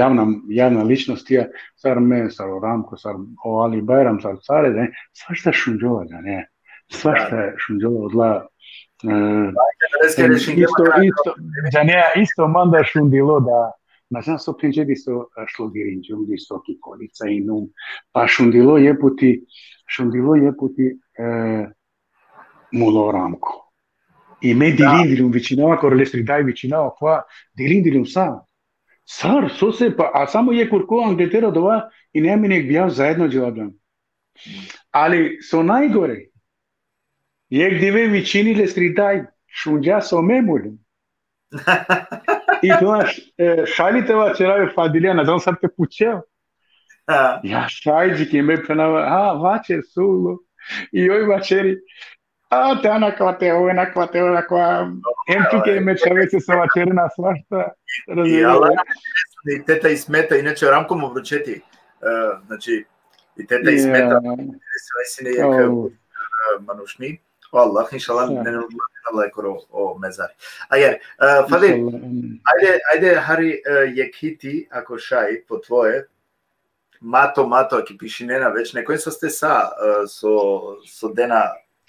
javna ličnost, sar me, sar Ramko, sar Ali Bajram, sar Care, ne, svašta šunđova, ne, svašta šunđova odla, isto manda šundilo da, ma znam so pinđedi so šlogirinđum, di so kikolica i num, pa šundilo jeputi mulo Ramko. I me dilindilum vicinava, ko relestridai vicinava qua, dilindilum sa. Sar, so se pa, a samo je kurko Angletera dova i nema nek bijav zajedno dželablan. Ali so najgore. Jek dive vicini lestridai, šunđa so memulim. I znaš, šaljiteva čerave fadilija, ne znam sad te pućeo. Ja šajđiki me penava, vačer sulo. I oj vačeri, te onakva, tuke me čaveće sa vačerina svašta. I teta i smeta, inače Ramkom obručeti, znači, i teta i smeta, sve je manušni, Allah, inšalah, ne lajkoro o mezari. A jer, Fadil, ajde, Hari, je kiti, ako šaj, po tvoje, mato, aki pišinena, već nekoj sa ste so dena,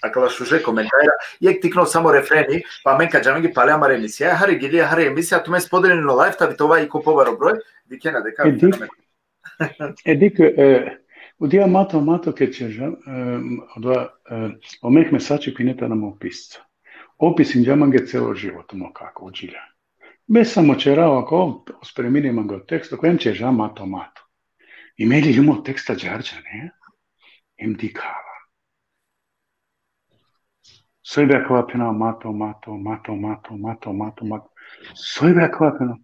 akala šuže komentara, jek tikno samo refreni, pa menka džamingi pale amare emisija, Hari gilija, Hari emisija, tu me spodelino live, ta vitova i kupovaro broj, dikena deka. Edik, udija mato kećeža, omeh mesači pineta nam opisca. Opisim džamange celo život, kako uđilja. Bez samo čerao, ako spreminim go tekst, kojem čeža mato. I meli ljumo teksta džarđa, ne? Im dikava. Sve akva pena mato. Sve akva pena.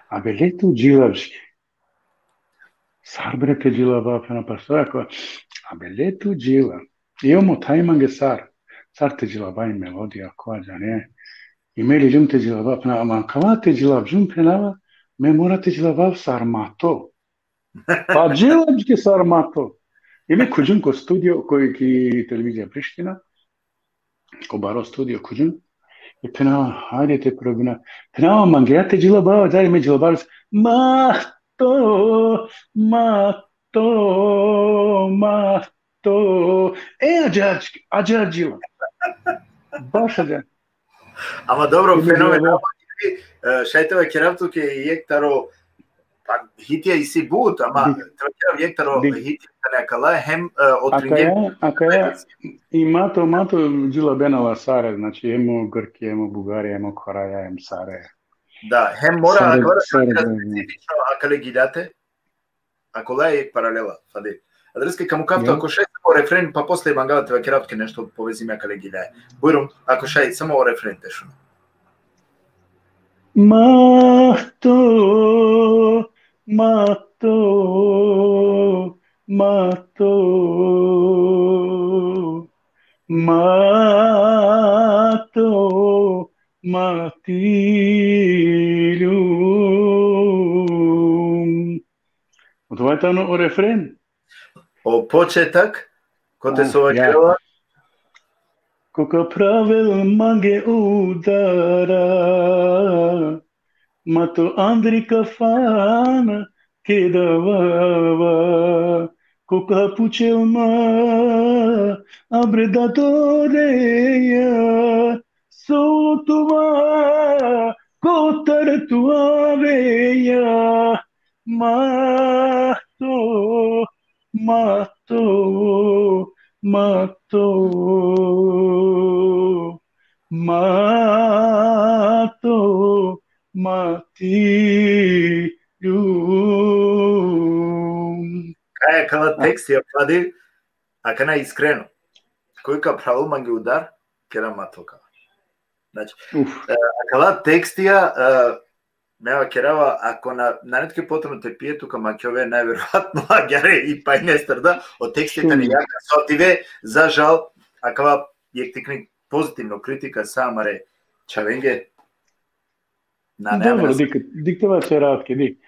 A beletu džilavški. Sar brete džilava pena pa sve akva. A beletu džila. Imamo tajmange sar. Sar te džilava i melodija kvađa, ne? I meli ljum te džilava pena. Ama kava te džilav ljum penava, me morate džilava sar mato. Pa džilavški sar mato. Ime kuđun ko studio, koji televizija Priština, ko baro studio kuđun, i penava, hajde te probina, penava mangejate džilabava, dali me džilabava, mato, ađar džila. Baš ađar. Ama dobro, fenomenalno. Šajteva keravtuke i jektaro, pa hitija i si but, ama treba jektaro hitija nekala, hem otrinje. Akaja, i mato džila benala sare, znači emo Grki, emo Bugarija, emo Koraja, emo Sare. Da, hem mora, specifično akale gidate, ako laje paralela, fadi. Adreske kamu kafto, ako šaj samo refren, pa posle mangala treba keravtke nešto povezime akale gidaje. Bujrum, ako šaj samo refren tešno. Mato, Mato, mato, mato, matilhum. Това е o refren. O početak, ko te su Ja. kjela? Koga pravel mange udara, mato Andrika fana kedava, koga pučelma abreda sotuva kotar tuaveya, mato, mato, mato, mato, matilhum. Kaj je kala tekst je padi, a kana iskreno. Koji ka pravil mangi udar, kera matoka. Znači, akala tekstija, neva kerava, ako na netke potrebno te pijetu ka makjove, najverovatno agare i pa i nestrda, o tekstita ni jaka sotive, za žal, akala je tiknik pozitivno kritika samare čavenge. Dobro, diktova će radke, dik.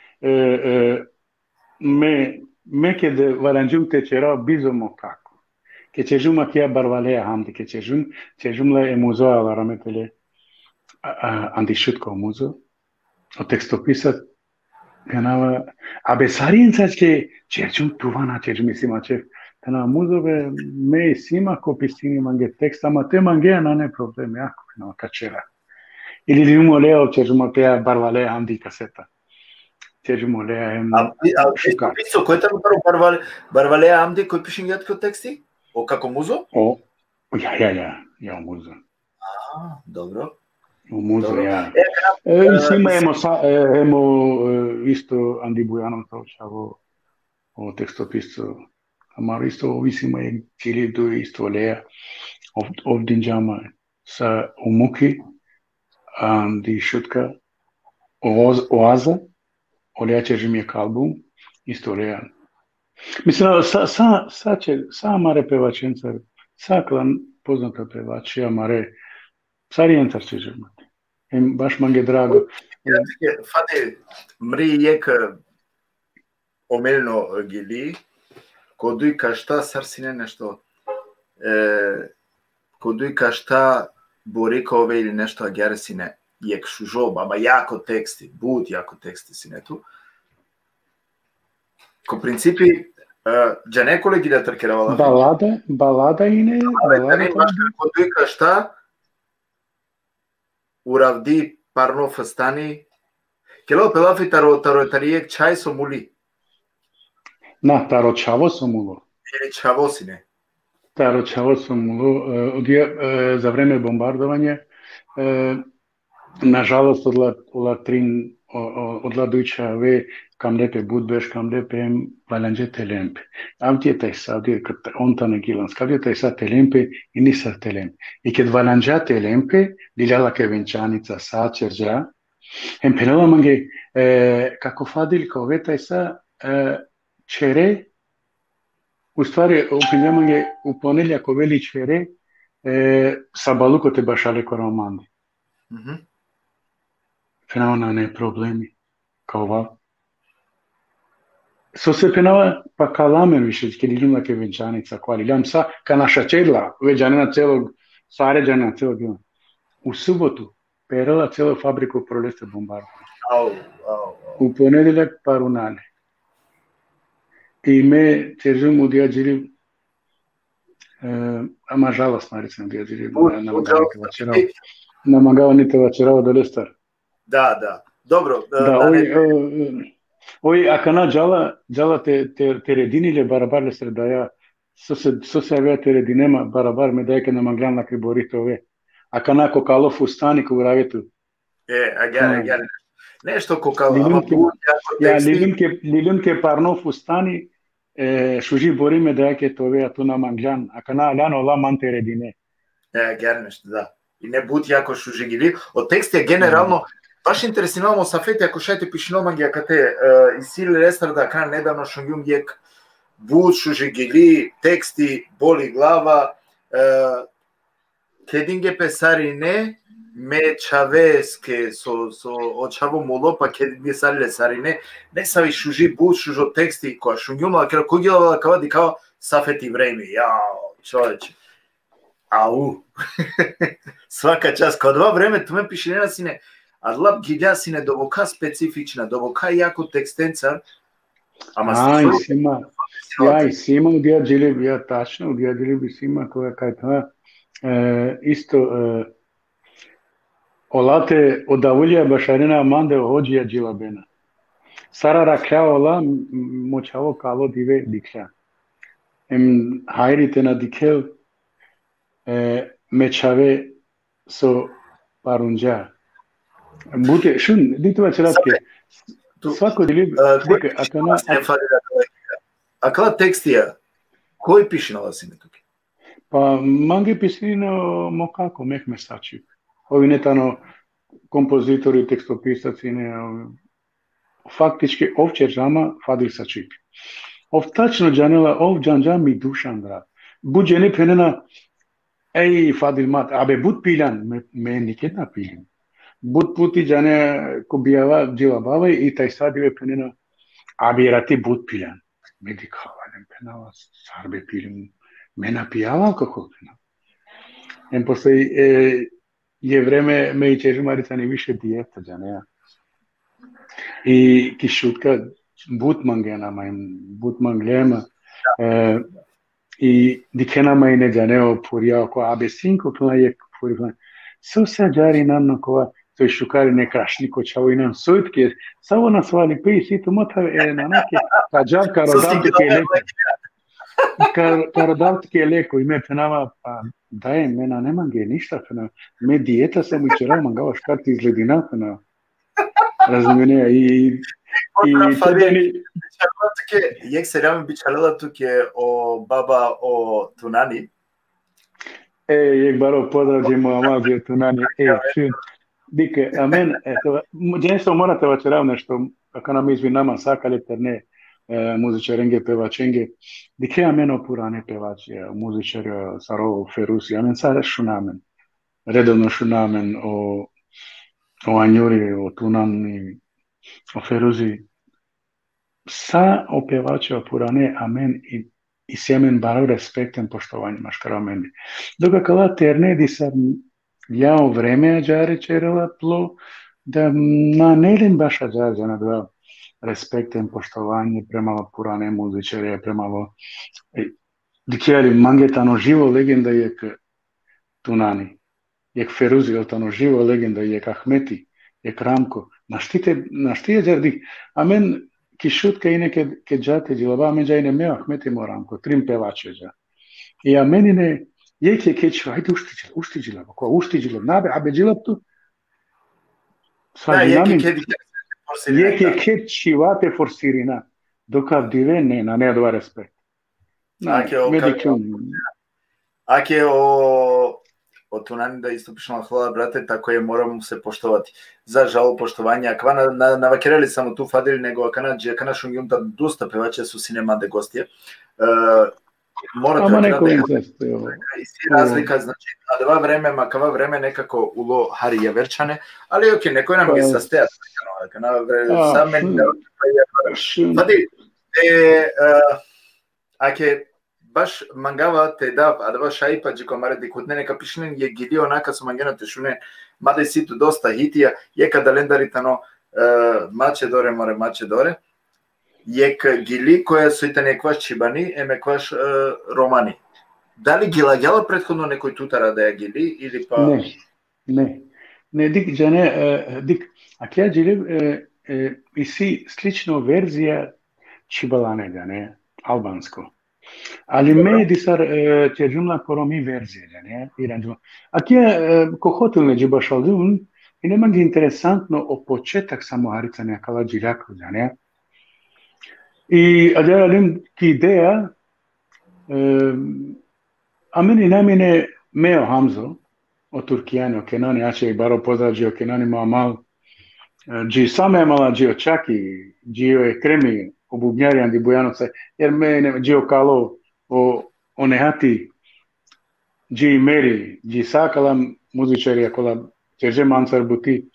Me che varangiu te c'era bisomo kako. Che c'è giù ma chi a barvalea hamdi, che c'è giù la emuzo ala rametele andi šutko muzo. O tekstopisat kanava abesariența ce c'è tuvana ce mislim ce kana muzo be me sima kopistini mange teksta ma te mange na ne probleme ako na kacera. Ili liumo leo ce giù pe barvalea hamdi caseta. Tejumolea šuka. Pisao, koji tamo prvo Barvalea Amdi koji piše njatko teksti? O kako muzo? Ja o muzo. Dobro. O muzo, ja. Sima emo isto Andi Bujanov taučavo o tekstopiscu. Amar isto ovisima je Čilidu isto lea ovdinđama sa umuki Andi šutka oaza Olea ce jimi calbum, istoria. Mislim, sa mare pevačenca, sa klan poznata pevačija mare, sa rijentar ce jimati. Baš mange drago. Fade, mri jek omelno gili, koduj ka šta sarsine nešto, koduj ka šta borikove ili nešto ageresine, jek šužoba, ma jako teksti, bud jako teksti si netu. Ko principi, dža nekole gida trkeravala. Balada ine. Koduj ka šta, uravdi parno fastani, kelo pelafi tarotarijek čaj so muli. Na, taro čavo so mulo. Ili čavo si ne. Taro čavo so mulo. Za vreme bombardovanja, nažalost, odladujuća ve kam lepe budbeš, kam lepe valanđe telempe. Avdje taj sad, on ta negilansk, avdje taj sad telempe i nisa telempe. I kad valanđa telempe, diljala ke venčanica sa čerža, empenala mange, kako fadil kao ve taj sa čere, u stvari, upinja mange, u ponedljak veli čere, sa baluko te bašale koromandi. Penava ne problemi, kao va. So se penava pa kalamen više, kad idem na ke venčanica, kvali ljam sa, ka naša čedla, veđane na celog, saređane na celog ljam. U subotu, perala celu fabriku proleste bombardu. U ponedeljak parunale. I me težim u dijađiri, ama žalostno recimo dijađiri, namagavani večerava do Lestar. Da. Dobro. Oi, akana jala te redinile barabar le sredaja, so se avea te redinema barabar me daje ke namaglan la kriborito ove. Akana kokalo fustani ko uravetu. Agare. Nešto kokalo. Lilun ke parno fustani, šuži bori me daje ke tove atu namaglan. Akana alano la man te redine. Agare nešto, da. I ne bud jako šužigili. O tekst je generalno Baš интересувало сафети ако шајте пишномагија кате исили рестар да кан недавно шунгјум јек буд шужигили тексти боли глава кединге песари не ме чавеске со очаво молопа кединге сариле сарине не сави шужи буд шужо тексти која шунгјума кера којгила кава дикава сафети време јао човече ау свака час кога два време туме пишинена сине адлап гидја сине довока специфична довока јако текстенцар ама и сима удија джиле ја тачно удија джиле би сима која кај тоа исто олате одавулија башарина манде оџија джилα бена сара ракја ола мочаво кало диве дикја хајрите на дикел мечаве со парунџа буте шун дитува чератке свако дили акала текстија кој пишнала сине туке па манге писино мокако мехме сачи ови нетано композитори текстописаци не фактички овче жама фадил сачи ов тачно џанела ов џанџа ми душандра буџени пенена ей фадил мат абе буд пилан ме никетна пилин буд пути џане кубијава џила бава и тај садиве пенена абе рати буд пилан ме дикавален пенава сарбе пилин ме напијава алкохол пена после je vreme me i čežumarica ne više dijeta, ja. I kišutka butmangena, butmanglema, i dikenama i ne džaneo purija oko AB5 kla je purija. So sa džari nam na kova, to je šukari nekrašniko čavo i nam sojtke, samo nas vali pej situ mota na neke, ta džav karodavtke leko. Karodavtke leko i me penava, pa daje, mena ne mange ništa, pena. Me dijeta sam učerao mangao škarti iz ledina, pena. Razumene, i Jek se rame bičalala tuke o baba o Tunani. Jek baro podrađemo amazi o Tunani. Šun. Dike, amen, dženstvo morate vačerav nešto, ako nam izvinama sakale per ne muzičarenge pevačenge. Dike amen opurane pevače, muzičar Saro Ferusi, amen sada šunamen. Redovno šunamen o Anjuri, o Tunani, o Feruzi. Sa opevače opurane amen i sjemen baro respektem poštovanjem maškara meni. Doga kala terne di sad jao vreme džare čerela plo, da na nelim baša džađa na dva respektem poštovanje premalo purane muzičare, premalo dikjeri mangetano živo legenda jek Tunani, jek Feruzi, tano živo legenda jek Ahmeti, jek Ramko, na štije džardik, amen kišutka i neke džate džilaba, amen džajne meo Ahmeti Moramko, trim pevače dža. I amenine jek je keću, ajde ušti džilaba, ko ušti džilaba, nabe, abe džilab tu? Da, jek je kećivate forsirina, dokav dive ne, na ne dva respekt. Ake o Tunani da isto pišemo hvala brate, tako je moramo se poštovati. За жал поштовања, аква навакерали само ту фадили, него акана шунгјум да доста певаче су синемаде гостија. Морате да разлика, значи, на два време, макава време некако уло Хари Јаверчане, али оке, некој нам ги састеат. Фади, аке баш мангава те дав, а дава шајпа джико маре дикутне нека пишнен је гиди онака со мангената шуне, маде ситу доста хитија, јека далендаритано маче доре море маче доре, јека гили која сојта некваш чибани, еме кваш романи. Дали ги лагјала претходно некој тутара да ја гили или па Не, дик джане, дик, аке ја гили и си слично верзија чибалане джане, албанско. Ali me disar te jumla koromi verzije, ne? Aki ko hotel ne džibaš aldun, i nema gi interesantno o početak samo haricanja kala džiljako, ne? I adjeralim ki ideja, a meni namine meo Hamzo, o Turkijani, o Kenani, ače i baro podrađi, o Kenani Muamal, Gii same mala Gio Čaki, Gio e Kremi, o bubnjari di Bujanovca, jer mene Gio Kalo, o Nehati, Gii Meri, Gii Sakala muzičari, akola Čeže Mansar Buti,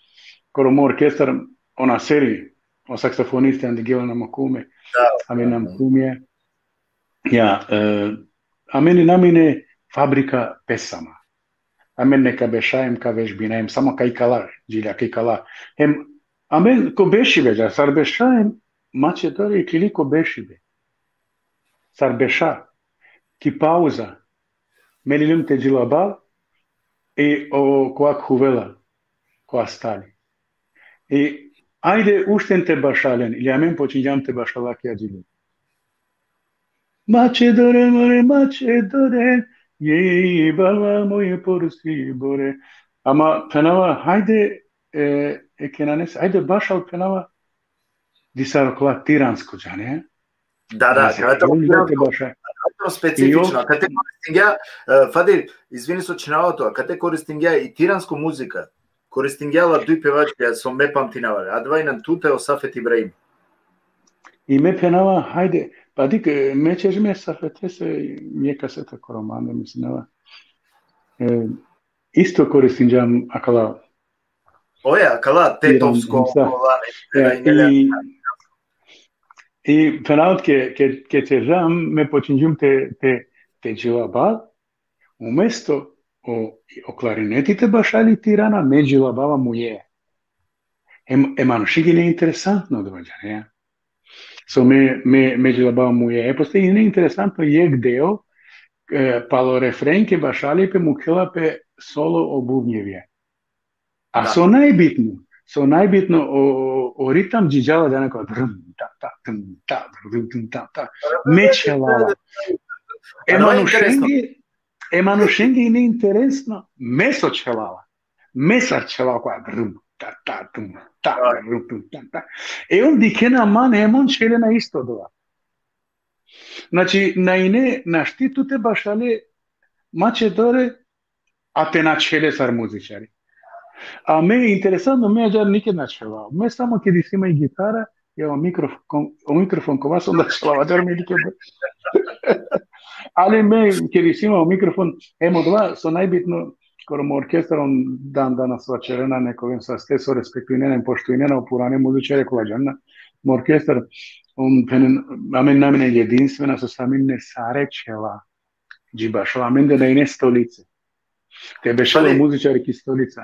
Koromo orkestar, ona seri, o saksofonisti andi Gilana Makume, a mi nam kumje. Ja, a meni namine fabrika pesama. A meni neka bešajem ka vežbinajem, samo kaj kala, Gilja kaj kala. Amen, ko bešive, ja, sar bešajem, Macedorie kili ko bešive. Sar beša, ki pauza, meni te džilabal, i o koak huvela, ko astali. I ajde ušten te bašalen, ili amen počinjam te bašalak ja džili. Macedore, more, Macedore, jej bala moje porsi bore. Ama penava, hajde, Kenanes, ajde bašal penava, di sar kola tiransko, ne? Da, to specifično. Kad te koristim ja, Fadil, izvini se očinavao kad te koristim ja i tiransko muzika, koristim ja la dui pevačke, ja som me pamtinavali, a dva nam tute o Safet Ibrahim. I me penava, hajde, pa dik, me ćeš me Safete se je kaseta koromanda, mislim, isto koristim ja akala. Oja, akala, tetovsko, I penalt que te jam me počinjum te džilabal, umesto o klarineti te bašali tirana, me džilabava mu je. Manušigi neinteresantno dođa, ne? So me džilabava mu je. Postoji neinteresantno je deo, palo refren ke bašali pe mukela pe solo o bubnjevje. A so najbitno o ritam džiđala da neko mečelala. Emanušengi neinteresno meso čelala. Mesar čelala koja on dikena man emon čelena isto dova. Znači, na štitu te bašale Macedore, a te na čele sar muzičari. A me interesantno, me ja nikad ne čelao. Me samo kad ima i gitara, ja o mikrofon ko vas onda čelava, da mi nikad. Ali me kad ima o mikrofon, emo2, so najbitno, koromo orkestrom dan danas vačerena, neko vem sa ste so respektuinena in poštuinena opurane muzičare kolađana. Orkestar, amen namene jedinstvena so samine sare čela, džibašla, amen da ne stolice. Tebe šalo muzičari ki stolica.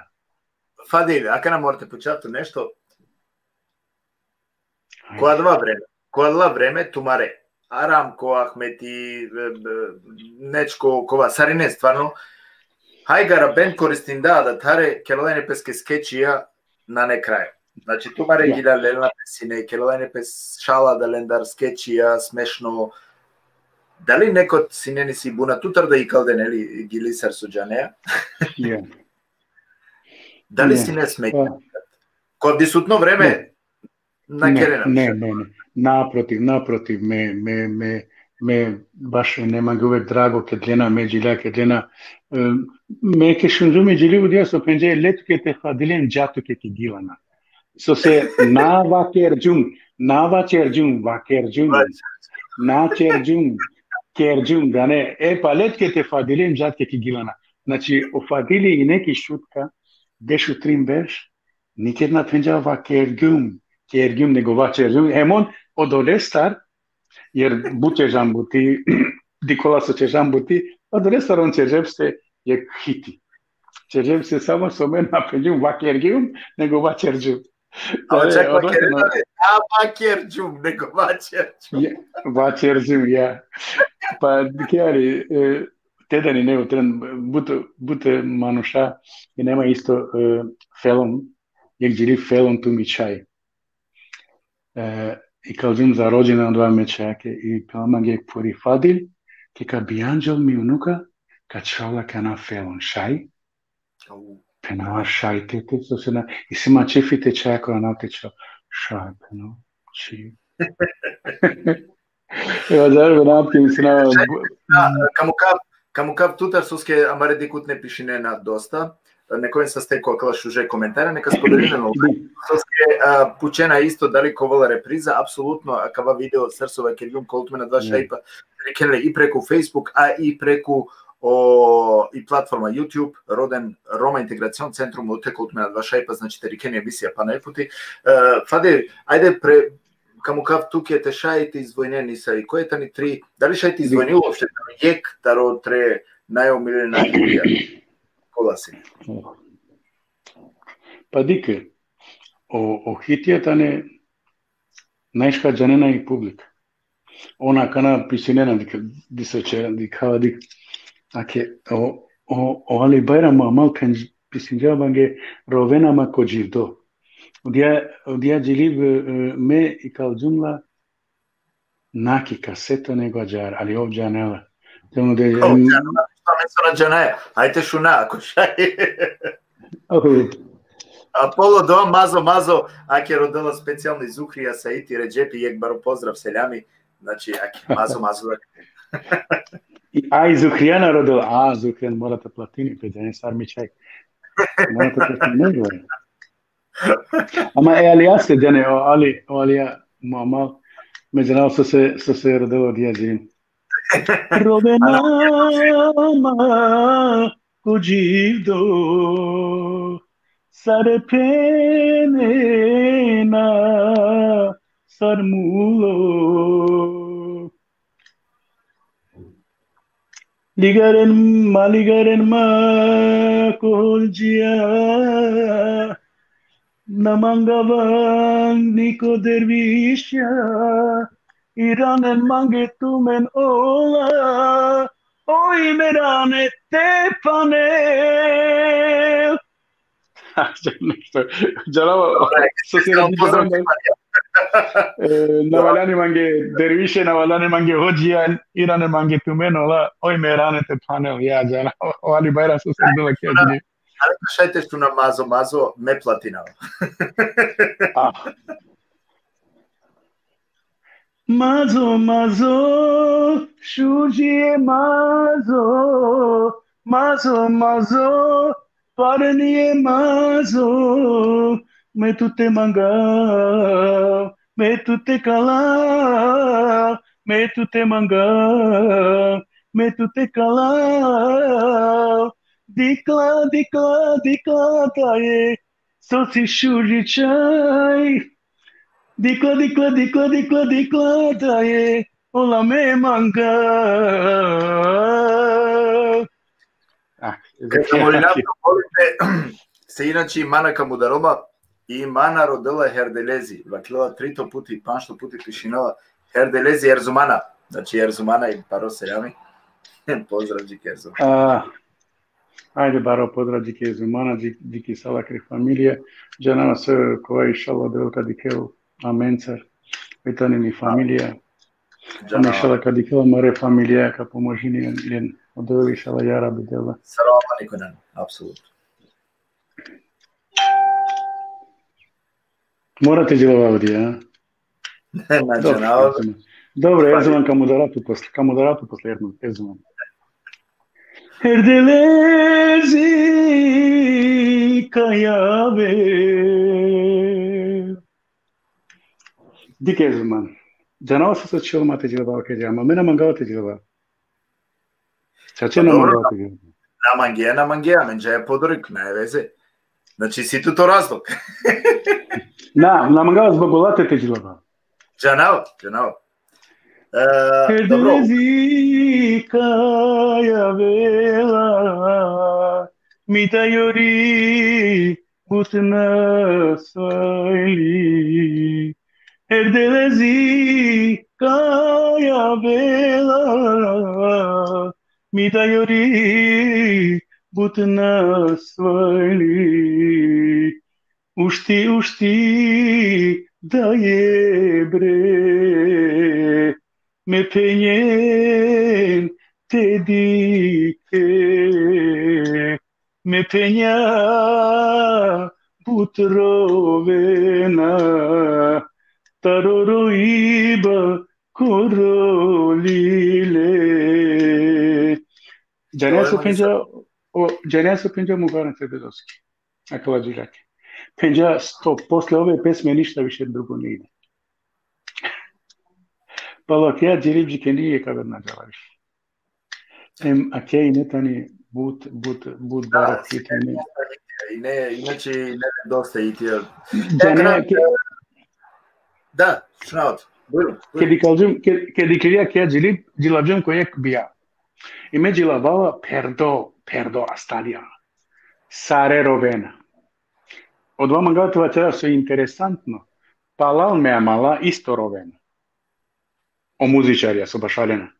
Fadil, ako nam morate početi nešto, koja vreme tumare, Aramko, Ahmeti, Nečko, kova, sarine stvarno, hajgara ben koristim da tare kelolene peske skečija na ne kraju. Znači, tumare gila lelna pesine, kelolene pes šala da lendar skečija, smešno. Da li neko sineni si buna tutar da ikalden eli gilisar suđaneja? Yeah. Da li si ne smetnja? Kod disutno vreme nakerena? Ne. Naprotiv, me baš nema ga uvek drago kad Lena međilja, kad Lena me ke šunžume džili u dia so penđe letu ke te fadilen džatu ke ti gilana. So se na vakerđum, kerđum, da ne, pa letu ke te fadilen džatu ke ti gilana. Znači, o fadili i neki šutka, dešu trim veš, nikad na penđa vakerđum, nego vakerđum. Hemon odolestar, jer butežan buti, dikola so čežan buti, odolestar on čežepste je hiti. Čežepste samo so men napenđum vakerđum, nego vakerđum. Ali čak vakerđum, nego vakerđum. Vakerđum, ja. Pa, kjari, tedani ne utren, bute manuša i nema isto felon, jak džili felon tu mi čaj. I kažem za rođena dva mečake i pelama je puri Fadil, ki ka bi anđel mi unuka, kad šala kana felon šaj, penava šaj tete, i sima čefite čako anatečo šaj, penava či. Evo, zarbe napim se na... Kamukav tutar suske amare dikutne pišine na dosta. некој се стекоа кога шуже коментари, нека споделиме со ске пучена исто дали ковала реприза, апсолутно кава видео срсова ќе видам колку на 2 шајпа, рекеле и преку Facebook, а и преку и платформа YouTube, роден Рома Интеграцион центрум, отеколку на 2 шајпа, значи терикени емисија па најпути. Фаде, ајде каму кав туке те шајите извојнени са и којата ни 3, дали шајите извојни уопште, јек, таро, тре, најомилена Јулија, кола си? Па дике, о хитијата не најшка джанена и публика. Она кана писинена дисече, дикава дик, аке, о али байрама амал кан писинджа банге ровена ма ко дживдо. Одија джилив ме и кал джумла наки касета него джар, али ов джанела. Ајте шуна, ако шај. Аполо доа мазо, аке родила специјални Зухрија Саити Реджепи, јек баро поздрав селјами, значи аке мазо. Ај Зухријана родила, Зухријан морате платини, пејдене сарми чај. Морате платини, не. Ама али јас се дене, али мама, меѓународно со се родила дијаджин. Ровена ма ко дживдо, сарепенена сармуло. Ligaren ma koljiya namangavan niko dervisha iranen mangetumen ola oi merane tepanel. Navalani mange derviše, navalani mange hođija, irane mange tumenola, oj merane te panel, ja džana, ali bajra su se bila kjeđi. Ali šajte što na mazo, me platinao. Mazo, šuđije mazo, parniye mazo, मैं तुते मंगाओ, मैं तुते कलाओ, मैं तुते मंगाओ, मैं तुते कलाओ, दिकला ताये, सोसी शुरी चाय, दिकला ताये, ओला मैं मंगाओ. Kada Molinavno volite, se inače Mana Kamudaroma i Mana rodila Herdelezi, vakljela 3 puti, 5 puti pišinala Herdelezi Erzumana, znači Erzumana i paro seljami. Pozdrav Điki Erzumana. Ajde baro pozdrav Điki Erzumana, Điki Salakri familije, džanama se koja išala delka dikeu amencar, vitani mi familije, ona išala kad dikeu mare familije, ka pomožini jen odeli išala jara bidela. Sarama nikonan, apsolutno. Morate djelova ovdje, a? Dobro, Erzuman kamudaratu posle Erzuman. Herdelezi kajave. Dik Erzuman. Džanao se čelo mate djelova keđama, mena mangavate djelova. Čače namangavate djelova. Namangija, menđa je podorik, ne veze. Znači, si tu to razlog. Namangava zbog olate te djelova. Džanao. Herdelezi kajavela, mita yori butna svajli. Herdelezi kajavela, mita yori butna svajli. Ušti da je bre, me penjen te dike, me penja putrovena, taroro iba korolile. Džane su penja Đanea se penđa Mugara Cebedoski. Akala Đirake. Penđa stop. Posle ove pesme ništa više drugo ne ide. Pa ja Điribđike nije kada nađala više. Akej netani but baro hitani. Иначе не доста и тия. Да, шнаут. Ке дикрија ке джилабџем кој ек бија. Име джилабава пердо асталија. Саре ровена. Од вама гатова чара со интересантно. Палал ме амала исто ровена. О музичарија со башалена.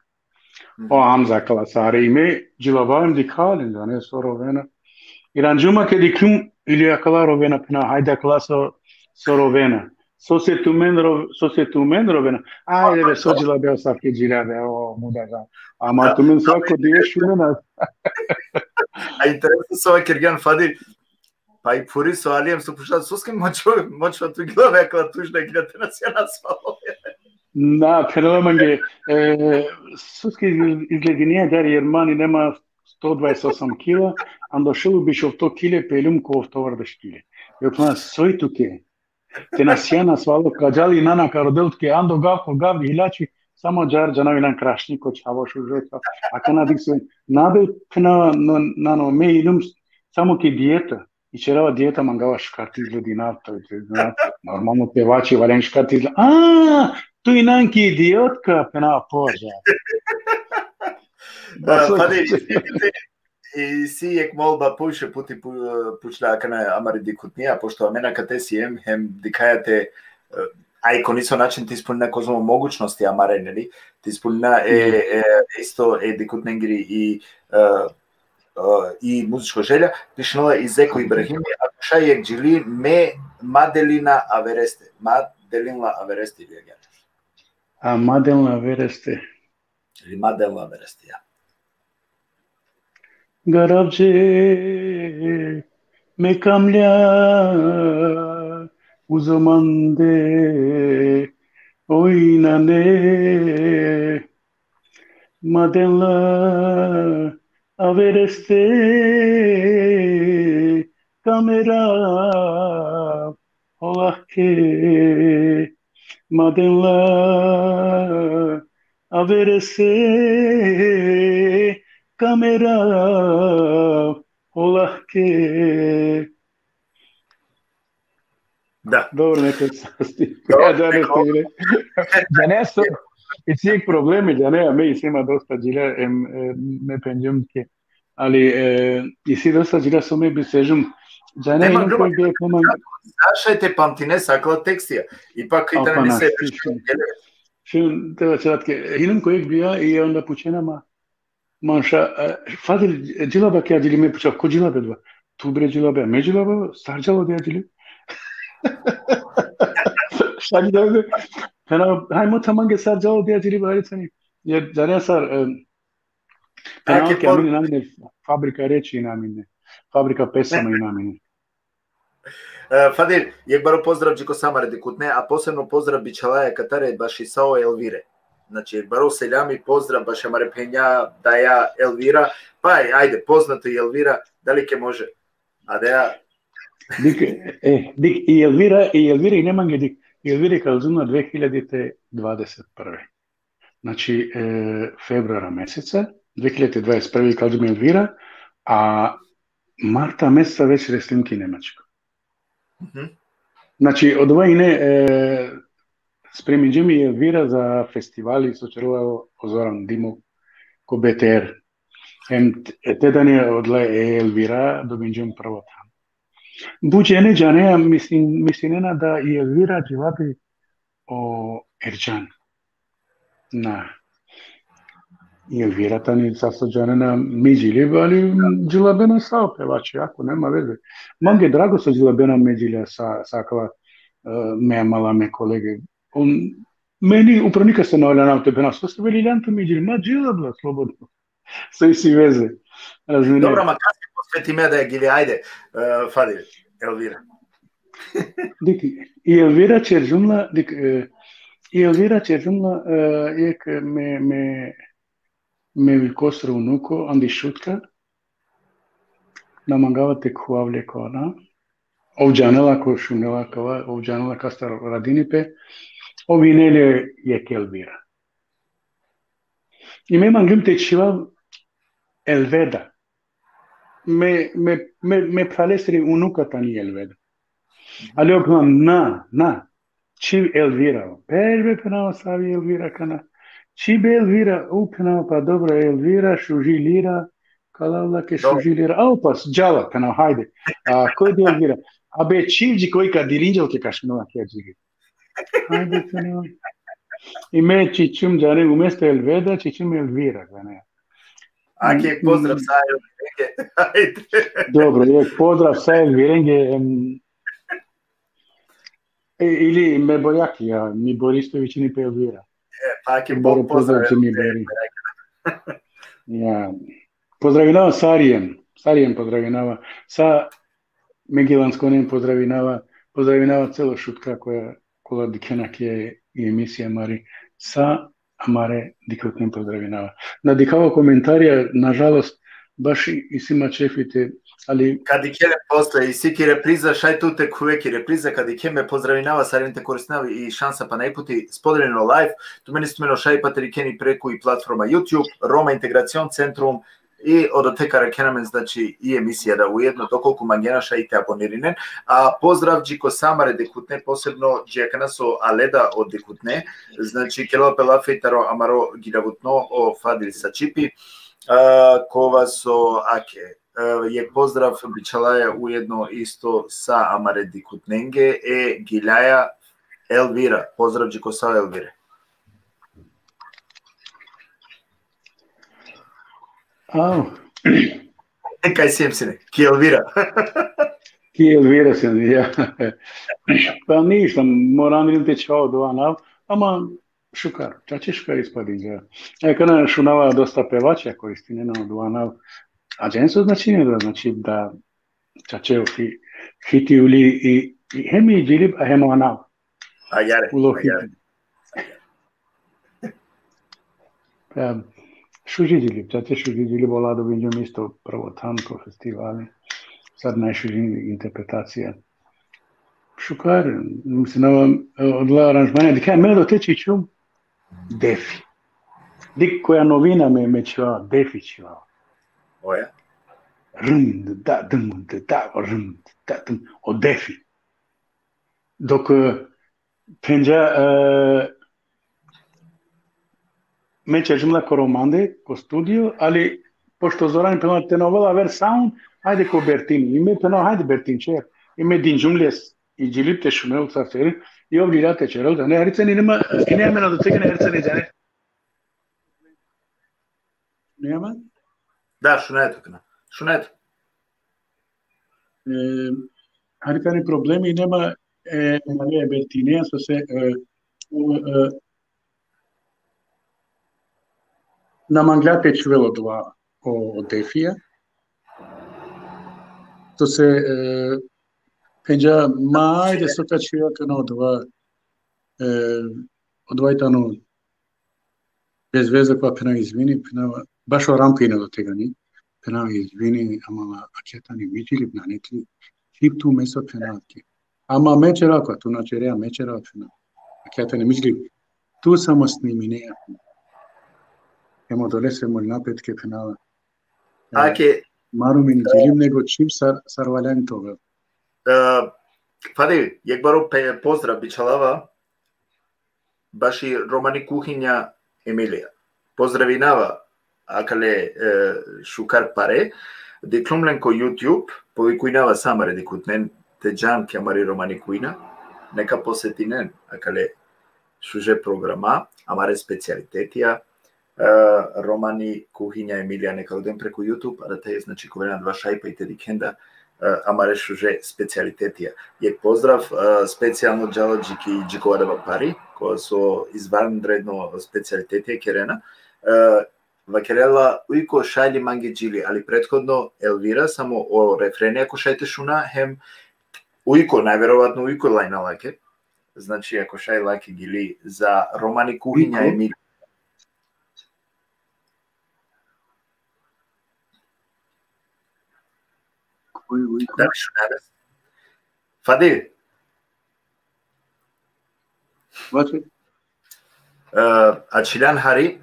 О амза кала саре име джилабавем дикален да не со ровена. Иранџума ке дикум или акала ровена пна хајда кала со ровена. Со се тумен ровена. Ајде бе соџила бе осаке џира бе о мудага. Ама тумен свако дие шумена. А интересно со ова Кирган Фади. Па и пури со Алием со пушат соске мочо ту глава акла тужна гидате на се насвало. На, феноменге соске изглединија дари Ермани нема 128 кила, андо шелу бишов 100 киле пелум ко товар да шкиле. Јопна сој туке. Те на сјана свало каджали нана кароделтке андо гав илачи само джана вилан крашнико чаво шужета. А кана диксе набе пна нано ме идум само ке диета. И черава диета мангава шкарти изгледината. Нормално певачи вален шкарти. Tu inanki idiotka pena poža. Фади, си ек молба поише пути пучла кана амари дикутнија, пошто амена кате си хем дикајате ај ко нисо начин ти исполнина козмо могучности амаре, нели? Ти исполнина исто дикутненгири и музичко желја, пишнала и Зеко Ибрахими, а душа ек джили ме Маделина Авересте. Маделина Авересте или ја. А Маделина Авересте. Или Маделина Авересте, ја. Гарабже ме камля узаманде ойнане Маделина Авересте камера олахке Маделина Авересте камера олахке. Да. Добро, нека састи. Джане со и сијек проблеми, Джане, ме и сима доста џира, ме пенџум ке. Али и си доста џира со ме би сежум. Джане, Нема инам кој би помага. Зашајте памтине сакала текстија. Ипак и да не се Шим, тева челатке. Инам кој бија и онда пученама Манша, Фадил, джилаба ке аџили ме пучав, ко джилабе два? Ту бре джилабе, ме джилаба, старџало де аџили. Шаги да бе, хајмо таманге старџало де аџили барицани. Јер, зареја сар, пенал ке амини намине, фабрика речи и намине, фабрика песама и намине. Фадил, јек баро поздрав Джико Самаре дикутне, а посебно поздрав Бичалаја Катаре Башисао Елвире. Значи, баро селјами поздрав баш амаре пења да ја Елвира, па ајде, познато и Елвира, дали ке може? А да ја... Дик, и Елвира и неманге дик, Елвира калзуна 2021. Значи, февруара месеца, 2021 калзуна Елвира, а марта месеца веќе реслинки немачко. Значи, од ова и не... Спремиđem i Elvira za festivali sočerovao Zoran Dimov ko BTR. Te dane odle Elvira dobiđem prvo tam. Buđene džaneja mislina da i Elvira džilabi o Erđan. Na. I Elvira tani sasto džanena mi džilib, ali džilabena sao pevači, jako, nema veze. Mange drago sa džilabena me džilja sakala me mala me kolege. Meni upravo nikad se navlja nam tebe nas, to ste bili ljanto mi džili, ma džila bla, slobodno. Sve si veze. Razumije. Dobro, ma kada se posveti me da je gili, ajde, Fadil, Elvira. I Elvira će žumla, jek me vilkostra unuko, andi šutka, намангавате куавле кона, овджанела ко шунела кава, овджанела кастар радинипе, овинеле екелвира. И ме мангим те чива Elveda. Me falesri unuca tani Elveda. Aleo până, na, ci Elvira. Perve până savi Elvira cana. Ci be Elvira, până pa dobra Elvira, șuji lira, calala che șuji lira. Pas, jala, până haide. Coi de Elvira. Abe ci coi ca diringel che cașinua chiar jigi. Haide până. I me cicim jare umeste Elveda, cicim Elvira cana. Aki pozdrav sa Elvirenge. Dobro, pozdrav sa Elvirenge. Ili me Bojakija, mi Boristović ni pe Elvira. Aki pozdrav Ja. Pozdravinava Sarijem pozdravinava. Sa Megilanskonem pozdravinava celo šutka koja kola dikenak je i emisija Mari. Sa Amare dikotnim pozdravinava. Nadikava komentarija, nažalost, baš i sima čefite, ali... Kad i kele postoje i siki repriza, šaj tu te kuveki repriza, kad i keme pozdravinava, sarim te korisnavi i šansa pa najputi spodeljeno live, tu meni stumeno šaj paterikeni preku i platforma YouTube, Roma Integracion Centrum, i od teka rekenamen, znači i emisija da ujedno dokoliko manjenaša i te abonirinen. A pozdrav džiko samare dekutne, posebno džekana so aleda od dekutne, znači kelo pelafetaro amaro giravutno o fadil sa čipi, kova so ake. Je pozdrav bičalaja ujedno isto sa amare dekutnenge giljaja Elvira. Pozdrav džiko sa Elvire. Kaj si sine? Ki Elvira? Ki Elvira sam, ja. Pa ništa, moram vidjeti čao dovanav, ama šukar, čači šukar ispadin, ja. Kada šunava dosta pevača koristi, njeno dovanav, a dženso znači ne da, znači da čačeo hiti uli i hemi džilib, a hemo anav. A jare, a jare. Šužidili, čate šužidili bola da vidim isto prvo tanko festivali, sad najšužini interpretacija. Šukar, mislim, odla aranžmanja, di kaj me do teči čum? Defi. Dik koja novina me čuva, Defi čuva. Oja? Rnd, da, rnd, da, o Defi. Dok penja me ćežim la koromande ko studio, ali pošto Zoran peno te novela ver sound, hajde ko Bertini. Ime peno hajde Bertin čer. Ime din džungljes i džilip te šumel sa seri i obligate čerel da ne haricani nema i nema do tega ne haricani da ne. Nema? Da, šuneto kana. Šuneto. Haricani problemi nema Marija Bertinija so se Namanglate čuvelo dva o Defija. To se penja majde so ta čivaka no odvajtano bez veze pa pena izvini, baš o rampina do tega ni. Pena izvini, amala aketani viđili na neki hip tu meso penatki. Ama mečera ko tu načerea mečera pena. Aketani miđili tu samo snimineja. Hemo dolesemo napetke penala. Marumini dželim nego čim sarvalentove. Fadi, jekbaro pozdrav bičalava baši romani kuhinja Emilija. Pozdravinava akale šukar pare, diklumlenko YouTube, povikuinava samare dikutnen, te džanke amari romani kuina, neka posetinen akale šuže programa, amare specialitetija, romani kuhinja Emilija neka odem preko YouTube, a da te je znači kovena dva šajpa i te dikenda amare šuže specialitetija. Je pozdrav specijalno džalađiki i džikovadava pari, koja su izvanredno specialitetije kerena. Vakerela ujko šalji mange džili, ali prethodno Elvira samo o refreni ako šajte šuna, hem ujko, najverovatno ujko lajna lake. Znači ako šaj lake gili za romani kuhinja Emilija. Дали шунеме? Фадил. Ачилян Хари,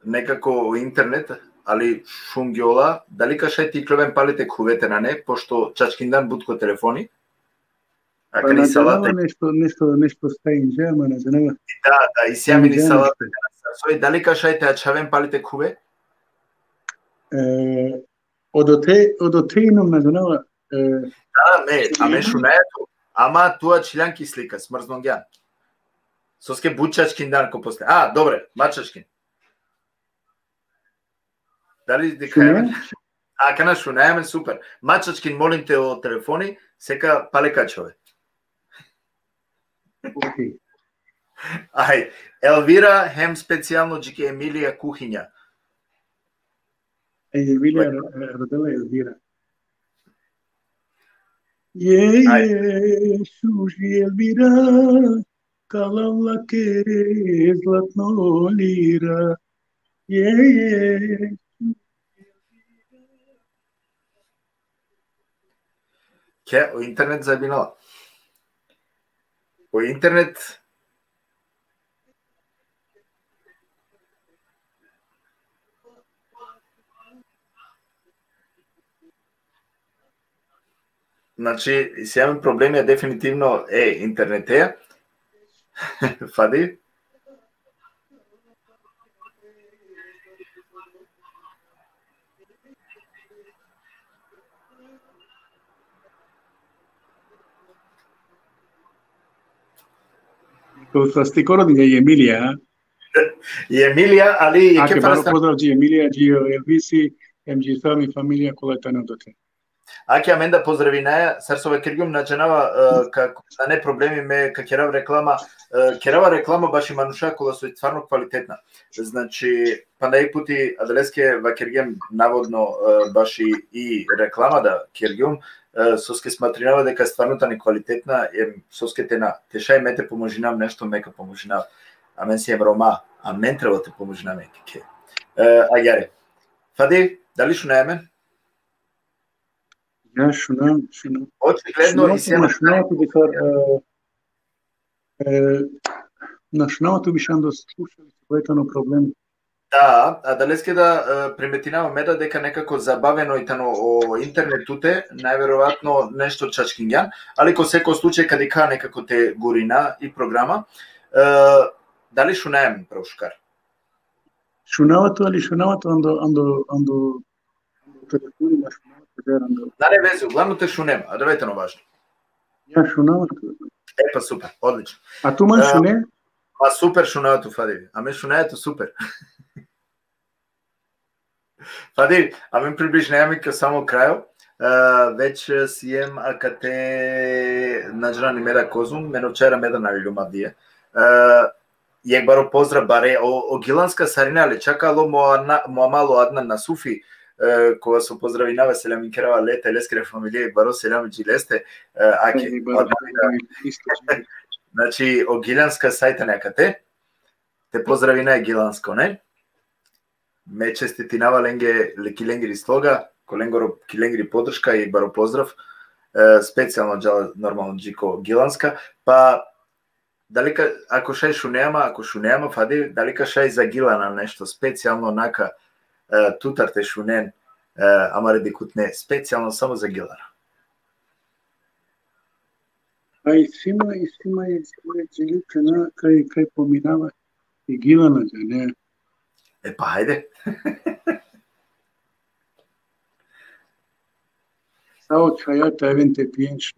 некако интернет, али шунгјола, дали кашај ти клевен палите кувете на не, пошто чачкиндан будко телефони? А кани салата нешто стајнџе, ама не знам. Да, и сега мини салата. Сој дали кашај те ачавен палите куве? Одотеином не знам. Да, аме шунеето. Ама туа чилјанки слика, смрзнонгјан. Соске бучачкин дан ко после. Добре, мачачкин. Дали дека кана шунееме, супер. Мачачкин, молим те о телефони, сека палекачове. Окей. Ај, Елвира, хем специјално джике Емилија кухиња. Емилија родела Елвира. Шуши Елвира, калала кере златно лира. Ке, о интернет забинала. О интернет значи, сега проблеми е дефинитивно интернетеја. Фади? Стикоро di Емилија. И Емилија, али ќе фаста поздрав джи Емилија, джи Елвиси, емџи сами фамилија колетано доте. Аки аменда поздравинаја, сарсове киргум наџанава како да не проблеми ме керава реклама баш и мануша кола со стварно квалитетна. Значи, па најпути аделеске ва киргем наводно баш и реклама да киргум соске сматринава дека стварно не квалитетна, соске тена тешај мете поможинам нешто мека поможинав. Амен си Рома, а мен треба те поможинам ке. Ајаре. Фади, дали шунеме? Ја шунам. Очигледно и сега на шунавато бишам да слушали својтано проблем. Да, далеске да приметинава меда дека некако забавено и тано о интернетуте, најверојатно нешто чачкињан, али ко секој случај кадика некако те гурина и програма. Дали шунаем прошкар? Шунавато андо телефони на шунавато. Не вези, главно те шунем, довајте важно. Ја шунавато. Па супер, одлично. А ту ман шуне? Супер шунавато, Фади. Аме шунаето супер. Фади, аме приближнеаме ке само крајо. Веќе си ем акате наџрани меда козум, мене вчера меда на љумадија. Јек баро поздрав баре о гиланска саринали, чакало мо мало адна на Суфи, кога со поздравинава селам керава лете лескре фамилија баро селам джилесте, аке. Значи о гиланска сајта некате. Те поздравина гиланско, не? Ме честитинава ленге лекиленгри слога, коленгоро киленгри подршка и баро поздрав. Специјално джала нормално джико гиланска, па дали ако шај шунеама, Фади, дали шај за гилана нешто специјално нака тутарте шунен, ама редикутне специјално само за гилана. И сима е джиличена кај поминава и гилана, не? Па хајде. Сао чајата евенте пиенши.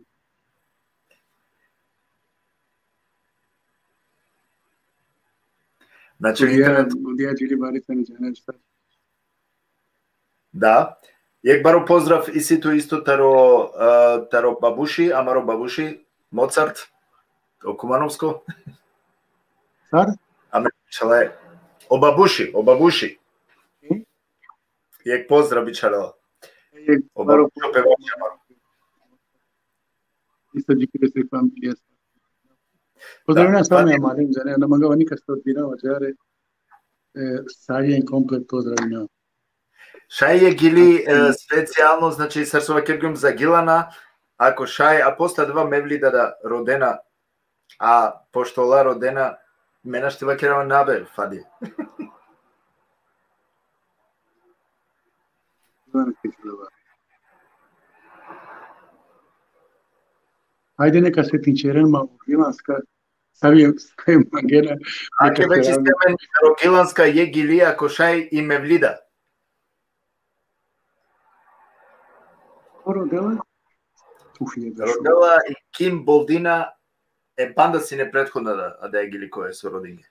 Значи интернет да. Јек баро поздрав и сито исто таро бабуши, амаро бабуши, Моцарт, Окумановско. Сар? Аме чале. О бабуши. Јек поздрав бичалела. О бабуши певачи амаро. Исто джиките се фамилија. Поздравина сами амалим, за не магава никак што одбирава, джаре сајен комплет поздравина. Šaj je gili specijalno, znači Срсова кергум за гилана, ако шай апоста два мевлида да родена, а поштола родена, мена ще вакерава набер, фади. Ajde neka se tinčerema u Gilanska, savijem magena. Аке вече стемен Рогиланска е гили, ако шай и мевлида. Родела? Родела и Ким Болдина е банда си непретходна да е гили која со родиње.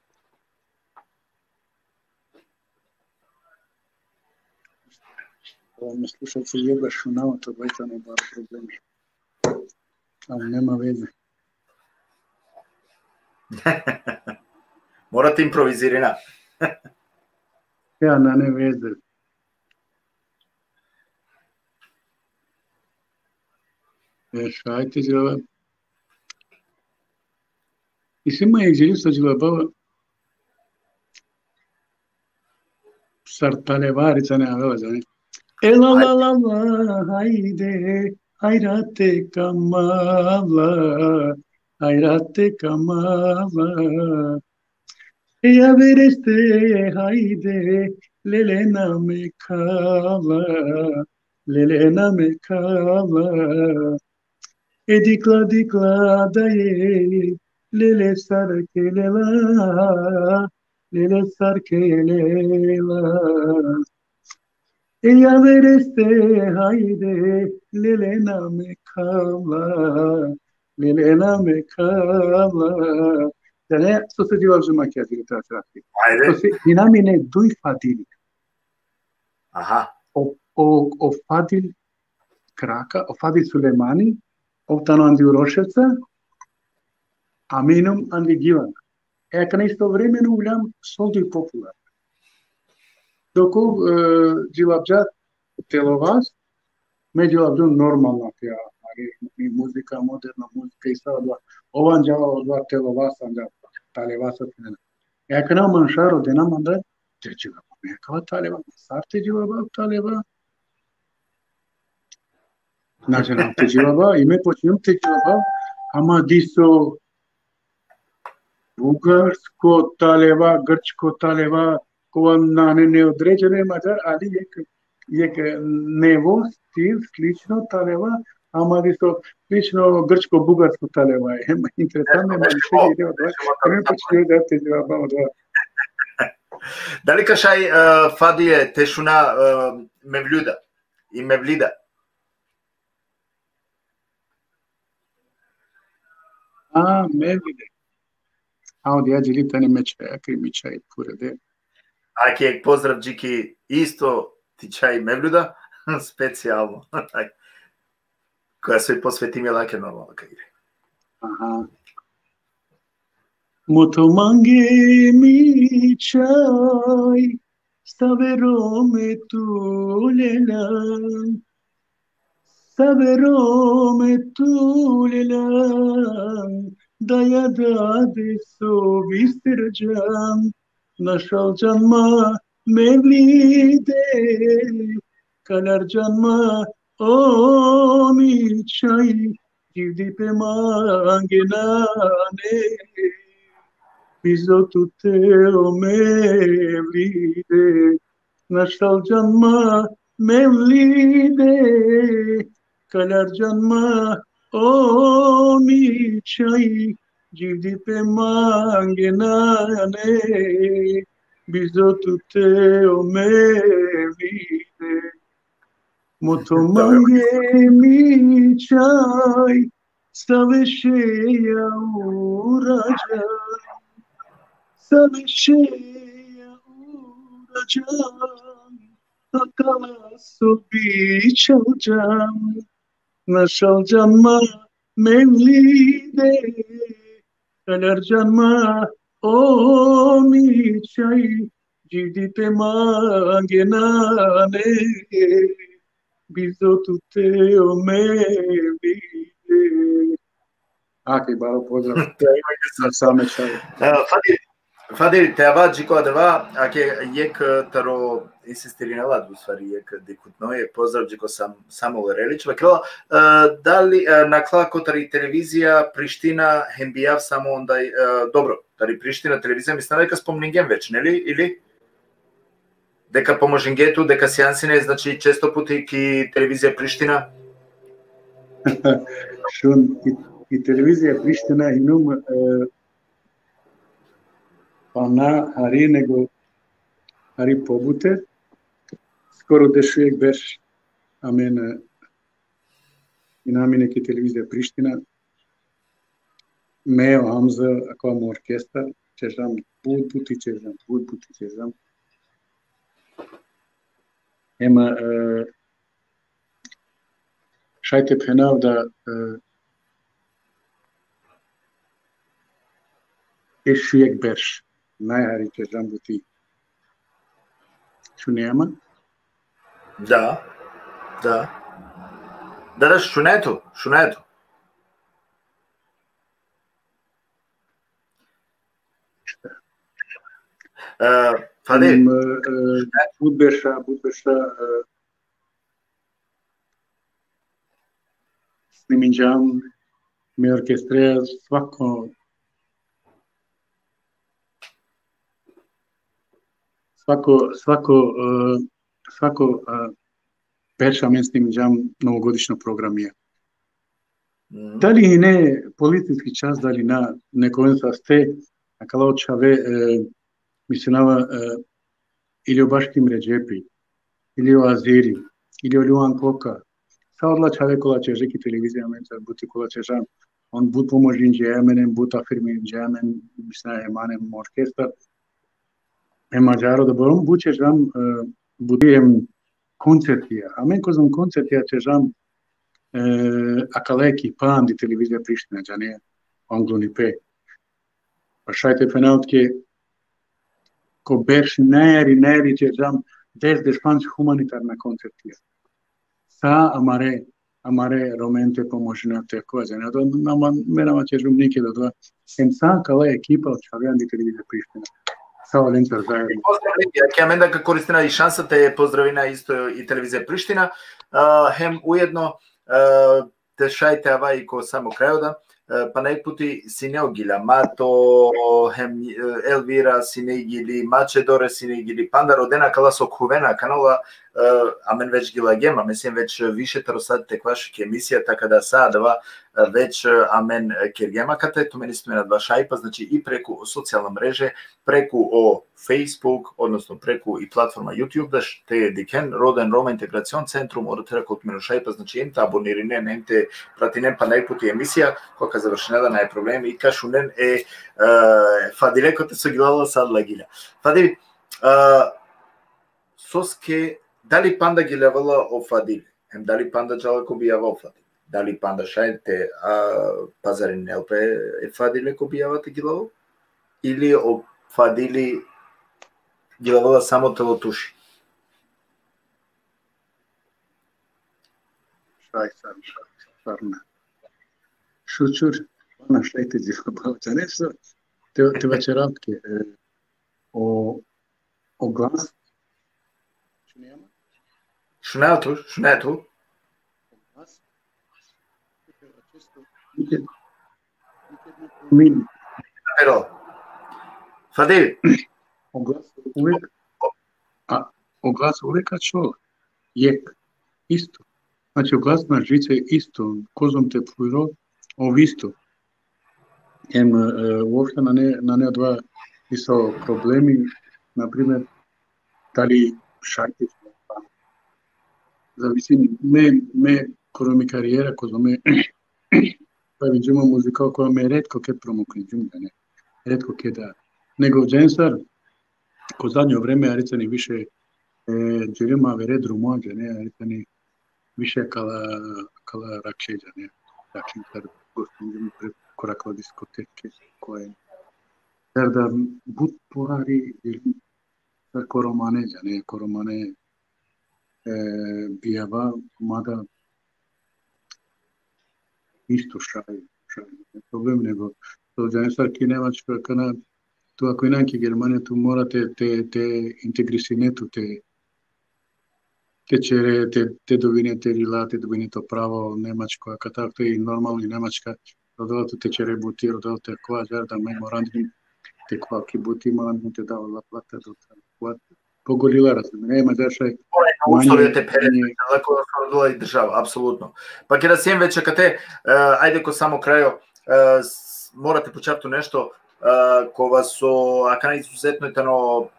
Me slušalci jedva šunava, to baјта не бар проблеми. Ама нема везе. Морате импровизирина. Ја на не везе. Шајте џелава. И се ма егзели со џелава Сарталеварица не авела за не. Ела ла ла ла, хайде, хайрате камала, хайрате камала. Я вересте, хайде, лелена ме кала, лелена ме кала. Дикла дикла да е, леле сарке лела, леле сарке лела. Ya vereste hayde lelena me kala, lelena me kala. Yani sosu cevap zuma kâzı tarafı. Ajde. Sosu dinamine duj fadili. Aha. O fadil kraka, o fadil Sulemani, o tano andi Uroševca, aminom andi Givana. Eka istovremeno uljam soldi popularno. Доку джилабџат теловаз, ме джилабџу нормална тя, и музика, модерна музика и сада, ован джава два теловаз, анда талеваса тена. Екна маншаро дена манда, джилаба, мекава талева, сарте джилаба талева. Значи нам те джилаба, име почнем те джилаба, ама дисо бугарско талева, грчко талева, на неодреđene mađar, ali je nevo stil slično taleva, ама дисо slično grčko-bugarsko taleva. Интересантно е, ма не не почне да те џелаба да. Дали кашај фадие тешуна мевлюда и мевлида? Мевлида. Ауди ја џелитане мечаја, кримичај пуреде. Аке поздрав Джики, исто ти чај мевлюда, специјално. Која се посвети ми лаке нормално кај иде. Аха. Мото манге ми чај, ставероме тулела, ставероме тулела, да ја даде со вистерџан. Нашал canma mevlide, kalar canma o mi çay, givdi pe mangenane, bizo tutte o mevlide. Našal canma mevlide, kalar canma o mi çay, Givdi pe mangenane, bizo tutte o mevlide. Moto mange mi čaj, savešeja urađaj, savešeja urađaj, akala sobičalđam, našalđama mevlide. Kalar canma o mi çay, givdi pe mangenane, bizo tutte o mevlide. Aki, baro pozdrav. Same čaje. Fadi, Fadil, te ava Gico adeva, jek taro insistirina u stvari jek dikutno je pozdrav Gico samo Relić. Vakela, da li na kotari televizija Priština hembijav samo onda dobro, tari Priština televizija mislim neka spomningem već, ne li ili deka pomožingetu, deka sjansine, znači često puti ki televizija Priština. Šun i televizija Priština inum pa na hari nego hari pobute skoro dešujek beš amen inamine ki televizija Priština meo Hamza akvam orkestra çeşam bud puti çeşam ema šajte penav da dešujek beš najhari çeşam buti šunema Da. Da, šunetu. Fadil. Budbeša sniminđam me orkestreja svako peša men sniminđam novogodišnjo programija. Da li ne politički čas, da li na nekojem sa ste, a kalau čave misinava ili o Baškim Redžepi, ili o Aziri, ili o Ljuan Koka, sa odla čave kola čežeki televizija men sa buti kola čežam, on but pomožin džemenem, but afirmin džemen, misina emanem orkestar, mađaro da borom but čežam budijem koncertija, a men kozom koncertija čežam akaleki pan di televizija Priština, džane angloni pe. Pa šajte fenautke ko beš neri čežam des španč humanitarna koncertija. Sa amare romente pomožina teko, džane. Menama čežum nikada dva. Em sa kala ekipa od čavejan di televizija Priština. Amenda koristina i šansa te pozdravina isto i televizija Priština. Hem ujedno te šajte avaj ko samo krajoda, pa najputi sineogila Mato, hem Elvira sinegili, Mačedore sinegili, Panda rodena kala so kuvena kanala, amen već gila gema, mislim već više tarosad tek vaših emisija, tako da sadava već amen kergema kate, to meni na dva šajpa, znači i preku socijalne mreže, preku o Facebook, odnosno preku i platforma YouTube, da te diken, Roden Roma Integracion Centrum, odotera kod menu šajpa, znači jem te abonirine, nem te pratinem, pa najputi emisija, koka završena da naj problem, i kašunen Fadile ko te su gilala sad lagilja. Fadil, soske, da li panda gilevala o Fadile? Hem da li panda džala ko bijava o Fadile? Da li panda šajte pazarin nelpe Fadile ko bijava te gilavo? Ili o Fadili gilevala samo telotuši? Šarna. Šučur, ona šajte gilevala. Čaneso, te večeravke o glas. Šunetu. Pero, Fadil. O glas uvek čuo. Jek. Isto. Znači, o glas na žice isto. Kozom te pujro, o isto. Uopšte na ne dva pisao problemi, na primjer, da li šajte zavisi me koro mi karijera, kozo me pravim džuma muzika koja me redko kad promukne džuma, ne, redko kada. Nego džensar, ko zadnje vreme, aricani više dželima vere drumođa, ne, aricani više kala rakšeđa, ne, rakšin kar gostim korakla diskoteke koje da bud pohari koromaneđa, ne, koromane bijava, mada isto šaj. Problem nego to džensar ki nemač kana tu ако инаќе Германија, ту мора те интегрисинето, те чере, те довине те рила, те довине то право немачко, а катавто и нормално и немачка, родовато те чере бути, родовато е која жерда меморандум, те која ки бути меморандум те дава ла плата до това. Поголила разумење, ема дешај условите перед која се родила и држава, апсолутно. Па ќе да сем веќе кате, ајде ко само крајо, морате почапту нешто кога со акана изузетно етано,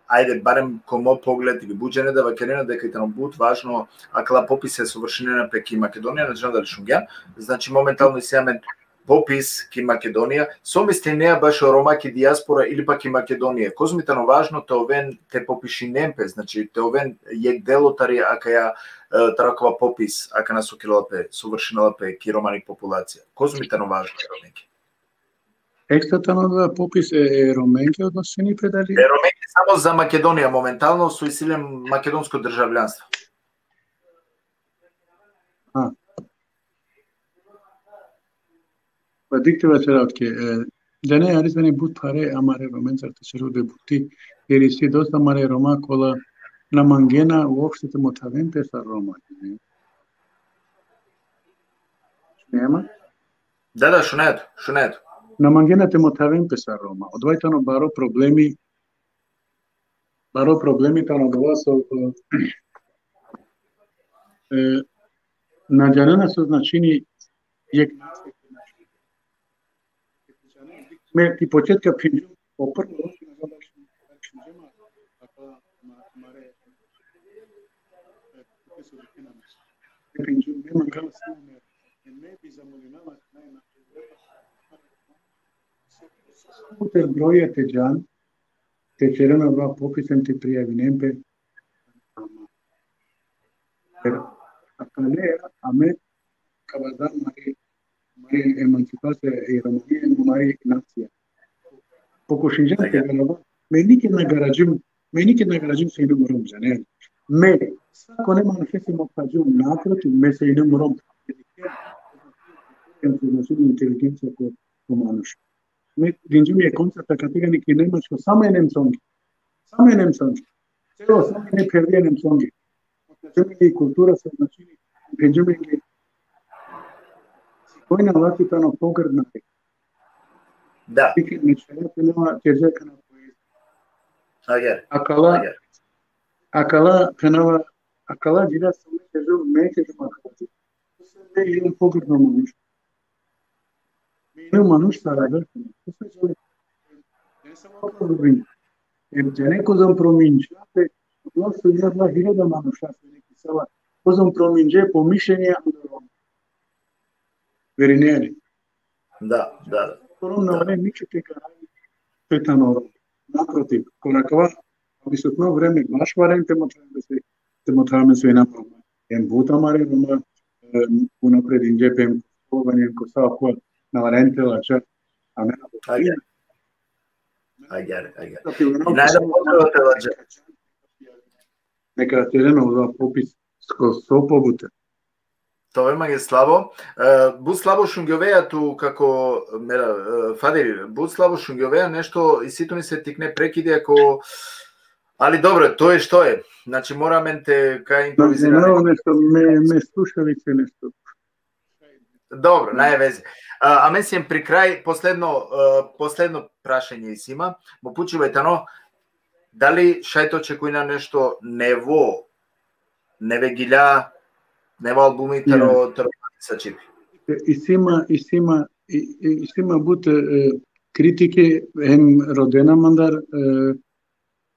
ајде барем ко мо поглед или буџене да вакерена дека етано бут важно акала попис е совршенена пе ки Македонија, не знам дали шунгјан, значи моментално исеамен попис ки Македонија, somesti неа баш Рома ки диаспора или пак ки Македонија. Козмитано важно те овен те попиши немпе, значи те овен јек делотари ака ја тракова попис, ака на сокилапе, совршеналапе ки романик популација. Козмитано важно роминки. Екстатано попис е роменки односени предали? Е роменки само за Македонија моментално со исилен македонско држављанство. Па диктива чератке, да не аризбени бут паре амаре роменцарте черуде бути, ери си доста маре рома кола на мангена уопштите мотавенте са рома. Нема? Да, шунето. На мангена те мотавенте са рома. Одвајтано баро проблеми тано дова со наѓанена со значини јек ме ти почетка пинџу по прво на задачно пинџема така маре пинџу нема гала само не би замолинава најна те броје те џан те черена бра пописен ти пријави немпе акале аме кавазар мари емансипација и романија мари нација. Покушинџан те галава, мени ке нагараджим се идем ром за не. Ме, сако нема на феси мокаджум напротив, ме се идем ром. Интелигенција ко мануш. Ме гинџум е концепта категани ки немачко само е немцонги. Цело само не пердија немцонги. Мокаджум и култура се значини, гинџум е кој на латитано погрдна е. Да. Тики нечелете нема тежека на поезија. Акала џира се меќе макати. Се не е погрдно мануш. Мене мануш са радаркано. Не само погрдни. Џене козам проминчате, просто јадла 1000 мануша се неки села. Козам проминџе по мишење андором. Веринели. Да. Корон на време мичете карави петано ром. Напротив, коракава, висотно време баш варенте мотраваме се на прома. Ем бута маре рома, унапред инџепем, пованjem ko sa ko na varente lača, a ne na I get it. I najda potrебate lača. Neka tereno za popis so pobute. Тоа е слабо. Буд слабо шунгјовеа ту како Фадир, буд слабо шунгјовеа нешто и сито ни се тикне прекиди ако али добро, тоа е што е. Значи мораме те кај импровизираме. Нешто ме слушали се нешто. Добро, највезе. А мен си при крај последно прашање и сима. Мо пучувајте дали шајто очекујна нешто неве гиља нема албумите са чипи. Isiма bute kritike hem rodena mandar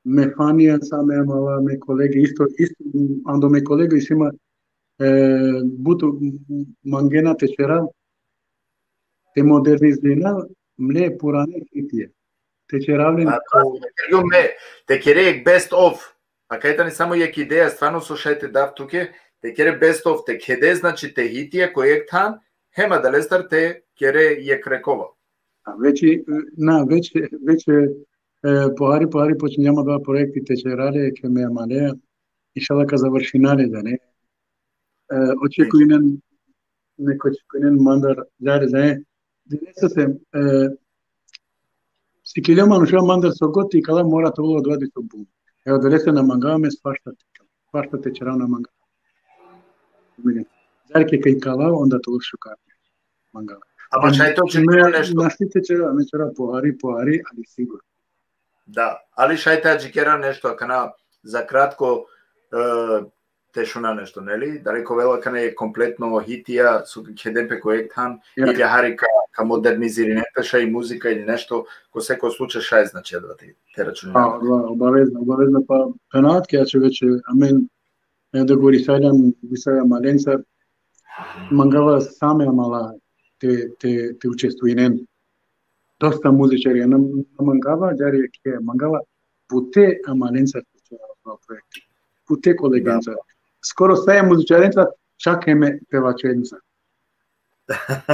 me fanија саме амала ме колеги исто андо ме колеги isiма буту мангена течера те модернизина мле пуране критие течеравлен те кере best of а кајта не само јак идеја стварно со шајте дав туке те кере best of те кеде значи те хитија кој ек тан хема да лестар те кере јек рекова. Веќе поари почињама два проекти течерале ке ме амалеа иншалака завршинале да не очекујнен некој мандар заре денеса се Сикилема нушава мандал соготи и кала мора това да со бум. Ево да лесе на мангаваме сваштате чера на мангава. Зарке кај кала, онда тоа шукар мангава. Ама шајто чекира нешто. Наштите чера, не чера поари, али сигурно. Да, али шајта чекира нешто, акана за кратко тешуна нешто, нели? Дали ковела кане е комплетно хитија со кедемпе коектан или хари ка модернизири непеша и музика или нешто, ко секој случај шај значи да те рачуни. Обавезно па пенаат ќе че веќе амен да го рисајдам висаја маленца мангава саме амала те учествуинен. Доста музичари на мангава, џари ќе мангава путе амаленца во проект. Путе колегенца. Скоро стаја музичаренца, чак еме певаченца.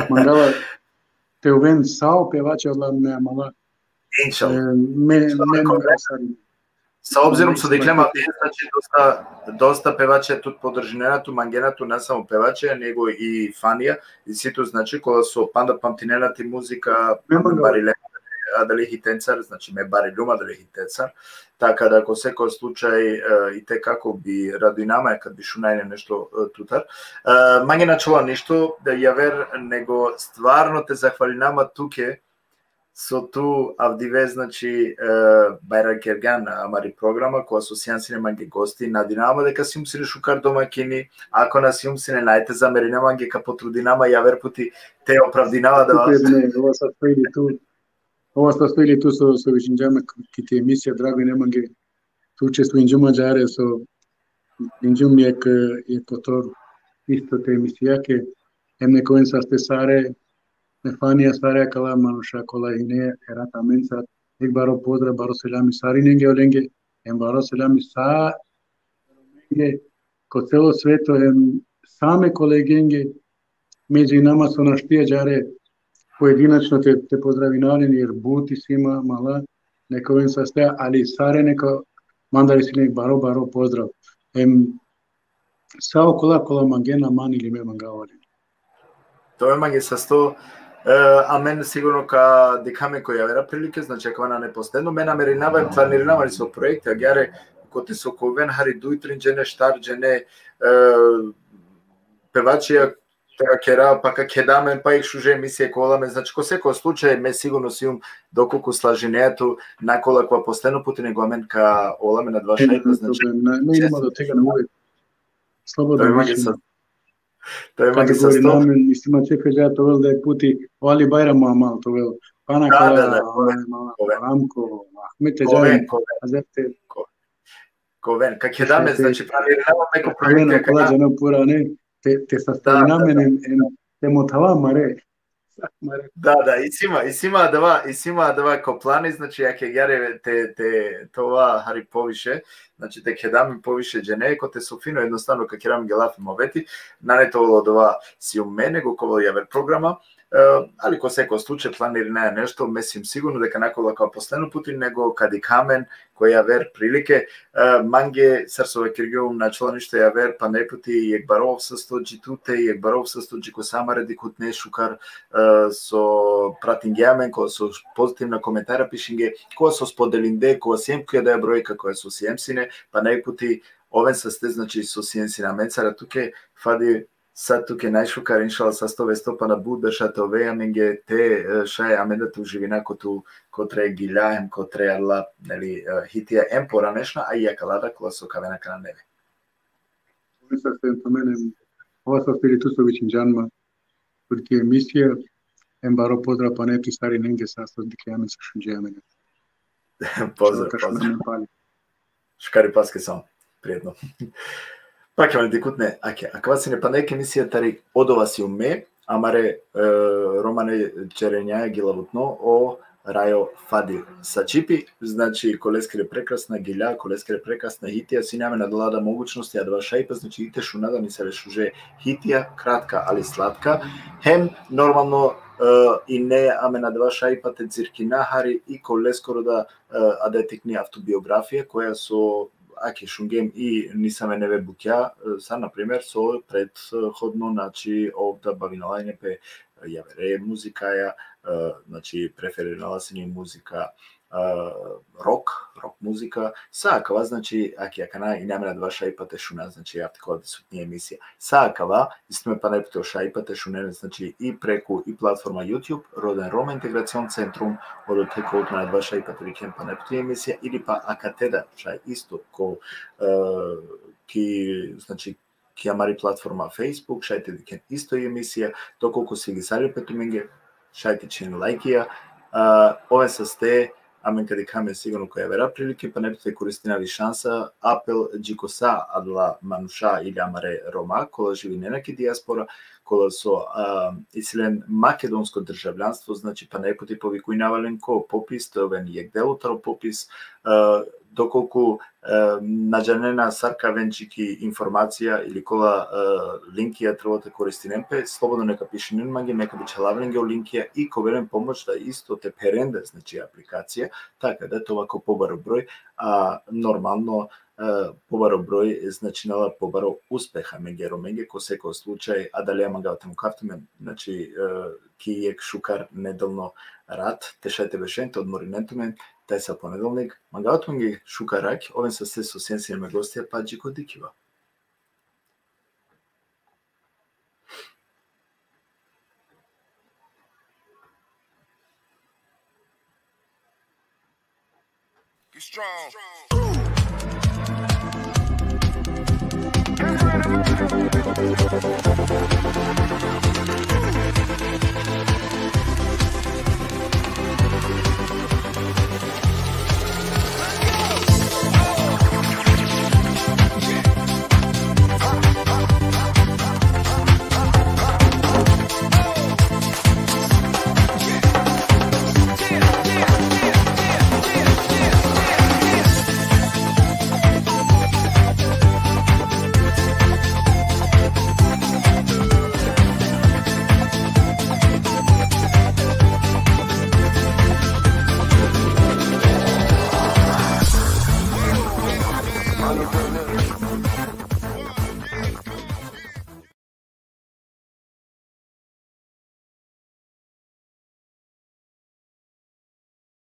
Мангава те увен сао певаче од ме амала. Енчел. Sa obzirom su diklema znači dosta pevača тут подржиненату мангенату не само певача, него и фанија, и сите значи кога со панда памтинената музика бариле дали хитенцар, значи ме барилума дали хитенцар, така да ако секој случај и те како би радинама кад би шунајне нешто тутар. Мангена чула нешто да јавер него стварно те захвалинама туке со ту авдиве, значи, Байрак Ерган, амари програма, која со сијансине манге гости, надинама дека си умсине шукар домакини, ако на си умсине најте замерине манге ка потрудинама, јавер пути те оправдинава да вас. Ова са стоили ту со вичинџама ките емисија, драго и неманге, ту учеству инџума джаре со инџум е котор, исто те емисија, ке емне коен са стесаре, Нефанија сарја кала мануша кола ине ерата менца ек баро поздра баро селами сариненге оленге ем баро селами са менге ко цело свето ем саме колегенге меѓу нама со наштија џаре поединачно те поздравинали ер бути сима мала нековен састеа али саре неко мандари си нек баро поздрав ем сао кола мангена ман или ме мангавали. Тоа манге са 100 а мен сигурно ка декаме кој јавера прилике, значи ако на непоследно ме намеринава планиринавали со проекти, а гјаре коте со ковен хари дујтрин джене штар джене певачија така кера пака кедаме па их шуже емисија коламе, значи ко секој случај ме сигурно си доколку слажинеето накола која последно пути него амен ка оламе на два шајта, значи не има до тега на увек. Слободно Тоа има ги со сто. Мислима чека ја тоа да е пути Али Байрам мал тоа. Пана кала Рамко, Ахмете Џари, азерте Ковен, как ќе даме, значи планираме неко проект кога џано пура не те составинаме те мотава маре. Да, и сима дава ко плани, значи ја ќе јаре те тоа хари повише, значи те ќе даме повише џене, ко те софино едноставно ка ќе рам гелафи мовети, нането дова си у мене го ковал јавер програма, али ко секој случај планирина нешто, месим сигурно дека накола као последно пути него кади камен кој јавер прилике, манге срсове киргиум начало ништо јавер, па не пути јек баров со джитуте, јек баров со джико самаре дикут не шукар со пратингјамен, која со позитивна коментара пишинге, која со споделинде, која сиемку да е бројка, која со сиемсине, па не пути овен са сте, значи со сиемсина менцара, туке фади сад туке најшукар иншала са 100 па на будешате овеја менге те шај амендата уживина котре гилјаем, котре арла, нели, хитија ем поранешна, а и јакалада кола со кавена кана неве. Мисля се поменем, ова са стили ту со вичинџанма, пурки емисија, ем баро поздрав панети стари ненге са со дикјаме са шунџејаме. Поздрав. Шкари паске сам, пријатно. Пак ќе ме дикутне, а кога си не панеке емисија тари одова си уме, амаре Романе Черењаја гилавутно о Рајо Фади Сачипи, значи колескире прекрасна гилја, колескире прекрасна хитија, си наме надалада могучности, а два шајпа, значи ите шунада ми се решуже хитија, кратка, али сладка, хем нормално и не аме на два шајпа те циркина хари и колескоро да адетикни автобиографија, која со аки шунгем и нисаме неве буќа, са, например, со предходно, значи, овда бавиналање пе javere muzikaja, znači preferirala si muzika rock muzika, saakava, znači, akiakana i namera dva šaipate šuna, znači, artikula da su nije emisija. Saakava, istime pa nepito šaipate šunene, znači, i preku i platforma YouTube, Roden Roma Integracion Centrum, od te kulturna dva šaipate viken pa nepito emisija, ili pa akateda šaj isto ko, znači, ki amari platforma Facebook, šajte viken isto emisija, to koliko si gisari petumenge, šajte čini lajkija, ove sa ste, amen kad ikame sigurno koja vera prilike, pa ne biste koristinavi šansa, apel džikosa adla manuša ili amare Roma, kola živi nenaki dijaspora, kola so isilen makedonsko državljanstvo, znači pa ne poti povikujnavalen ko popis, to je jek delutaro popis, dokoliko nađanena sarka venčiki informacija ili kola linkija trebate koristi nempe, slobodno neka piše nenmagi, neka biće lavlenge u linkija i ko verujem pomoć da isto te perende, znači aplikacija, tako da je to ovako pobaro broj, a normalno pobaro broj znači nala pobaro uspeha menge, ko se kao slučaj, a dalje ima ga temu kartumen, znači ki je šukar nedalno rad, te šajte vešente odmorimentumen, taj sa ponedelnik, mangautmangi šukarak, ovim sa ste su sensijalne gostija, pa džiko dikiva. Get strong.